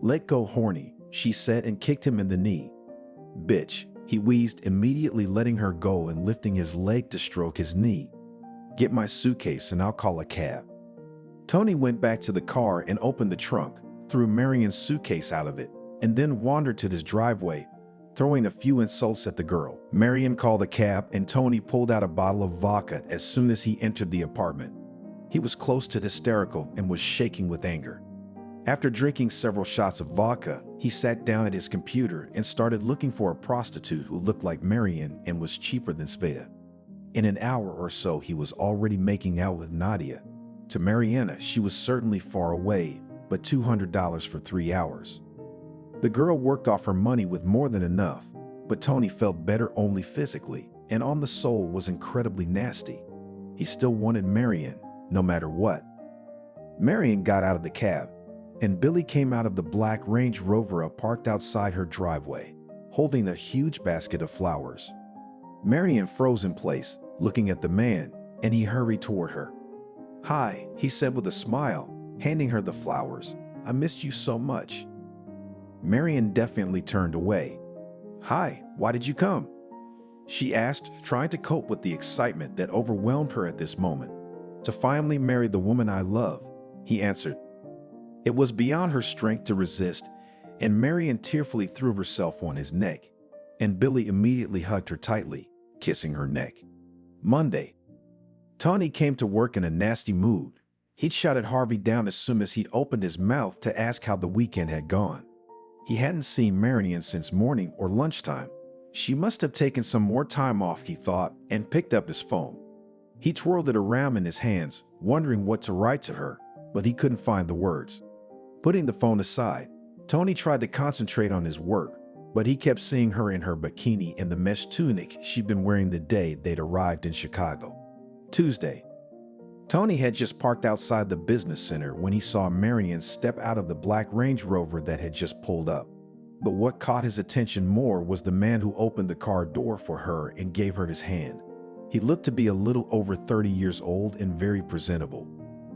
Let go, horny, she said, and kicked him in the knee. Bitch, he wheezed, immediately letting her go and lifting his leg to stroke his knee. Get my suitcase and I'll call a cab. Tony went back to the car and opened the trunk, threw Marian's suitcase out of it, and then wandered to his driveway, throwing a few insults at the girl. Marian called a cab and Tony pulled out a bottle of vodka as soon as he entered the apartment. He was close to hysterical and was shaking with anger. After drinking several shots of vodka, he sat down at his computer and started looking for a prostitute who looked like Marian and was cheaper than Sveta. In an hour or so, he was already making out with Nadia. To Mariana, she was certainly far away, but $200 for 3 hours. The girl worked off her money with more than enough, but Tony felt better only physically, and on the soul was incredibly nasty. He still wanted Marian, no matter what. Marian got out of the cab, and Billy came out of the black Range Rover parked outside her driveway, holding a huge basket of flowers. Marian froze in place, looking at the man, and he hurried toward her. "Hi," he said with a smile, handing her the flowers. "I missed you so much." Marian definitely turned away. "Hi, why did you come?" she asked, trying to cope with the excitement that overwhelmed her at this moment. "To finally marry the woman I love," he answered. It was beyond her strength to resist, and Marian tearfully threw herself on his neck, and Billy immediately hugged her tightly, kissing her neck. Monday. Tony came to work in a nasty mood. He'd shouted Harvey down as soon as he'd opened his mouth to ask how the weekend had gone. He hadn't seen Marian since morning or lunchtime. She must have taken some more time off, he thought, and picked up his phone. He twirled it around in his hands, wondering what to write to her, but he couldn't find the words. Putting the phone aside, Tony tried to concentrate on his work, but he kept seeing her in her bikini and the mesh tunic she'd been wearing the day they'd arrived in Chicago. Tuesday. Tony had just parked outside the business center when he saw Marian step out of the black Range Rover that had just pulled up. But what caught his attention more was the man who opened the car door for her and gave her his hand. He looked to be a little over 30 years old and very presentable.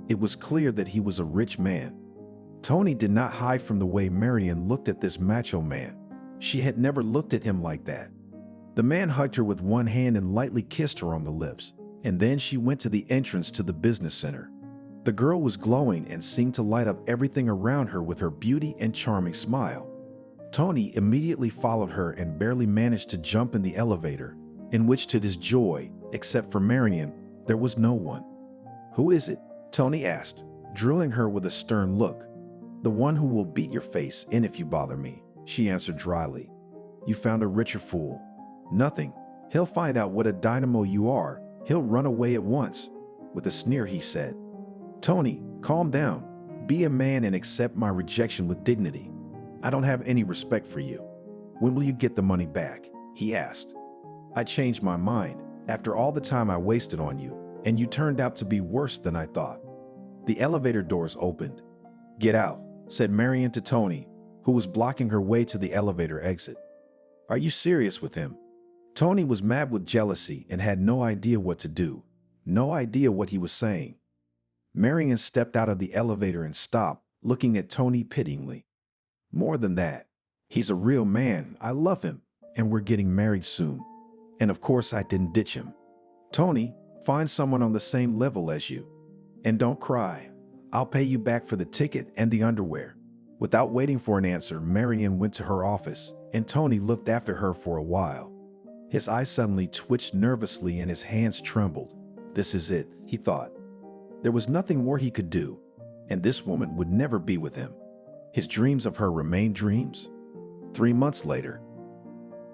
It was clear that he was a rich man. Tony did not hide from the way Marian looked at this macho man. She had never looked at him like that. The man hugged her with one hand and lightly kissed her on the lips, and then she went to the entrance to the business center. The girl was glowing and seemed to light up everything around her with her beauty and charming smile. Tony immediately followed her and barely managed to jump in the elevator, in which, to his joy, except for Marian, there was no one. "Who is it?" Tony asked, drilling her with a stern look. "The one who will beat your face in if you bother me," she answered dryly. "You found a richer fool." "Nothing. He'll find out what a dynamo you are. He'll run away at once." With a sneer, he said. "Tony, calm down. Be a man and accept my rejection with dignity. I don't have any respect for you." "When will you get the money back?" he asked. "I changed my mind after all the time I wasted on you, and you turned out to be worse than I thought." The elevator doors opened. "Get out," said Marian to Tony, who was blocking her way to the elevator exit. "Are you serious with him?" Tony was mad with jealousy and had no idea what to do, no idea what he was saying. Marian stepped out of the elevator and stopped, looking at Tony pityingly. "More than that, he's a real man. I love him, and we're getting married soon. And of course I didn't ditch him. Tony, find someone on the same level as you. And don't cry. I'll pay you back for the ticket and the underwear." Without waiting for an answer, Marian went to her office, and Tony looked after her for a while. His eyes suddenly twitched nervously and his hands trembled. This is it, he thought. There was nothing more he could do, and this woman would never be with him. His dreams of her remained dreams. 3 months later,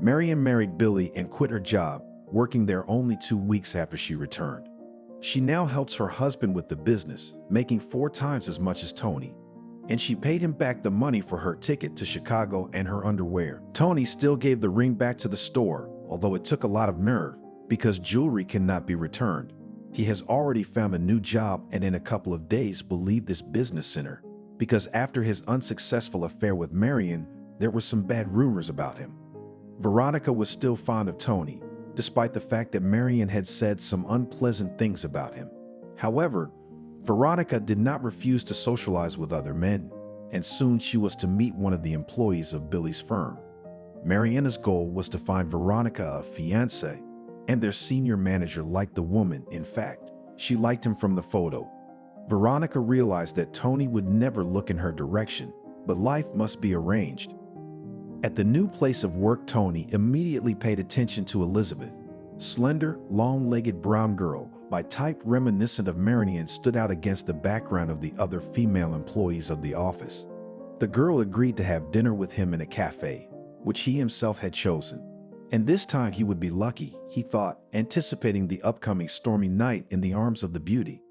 Marian married Billy and quit her job, working there only 2 weeks after she returned. She now helps her husband with the business, making 4 times as much as Tony. And she paid him back the money for her ticket to Chicago and her underwear. Tony still gave the ring back to the store, although it took a lot of nerve, because jewelry cannot be returned. He has already found a new job and in a couple of days will leave this business center, because after his unsuccessful affair with Marian, there were some bad rumors about him. Veronica was still fond of Tony, despite the fact that Marian had said some unpleasant things about him. However, Veronica did not refuse to socialize with other men, and soon she was to meet one of the employees of Billy's firm. Mariana's goal was to find Veronica a fiancé, and their senior manager liked the woman. In fact, she liked him from the photo. Veronica realized that Tony would never look in her direction, but life must be arranged. At the new place of work, Tony immediately paid attention to Elizabeth. Slender, long-legged brown girl, by type reminiscent of Marian, stood out against the background of the other female employees of the office. The girl agreed to have dinner with him in a cafe, which he himself had chosen. And this time he would be lucky, he thought, anticipating the upcoming stormy night in the arms of the beauty.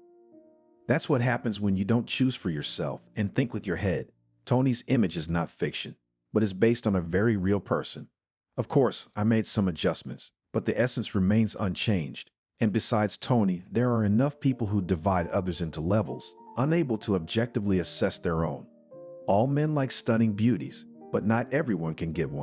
That's what happens when you don't choose for yourself and think with your head. Tony's image is not fiction, but is based on a very real person. Of course, I made some adjustments, but the essence remains unchanged. And besides Tony, there are enough people who divide others into levels, unable to objectively assess their own. All men like stunning beauties, but not everyone can get one.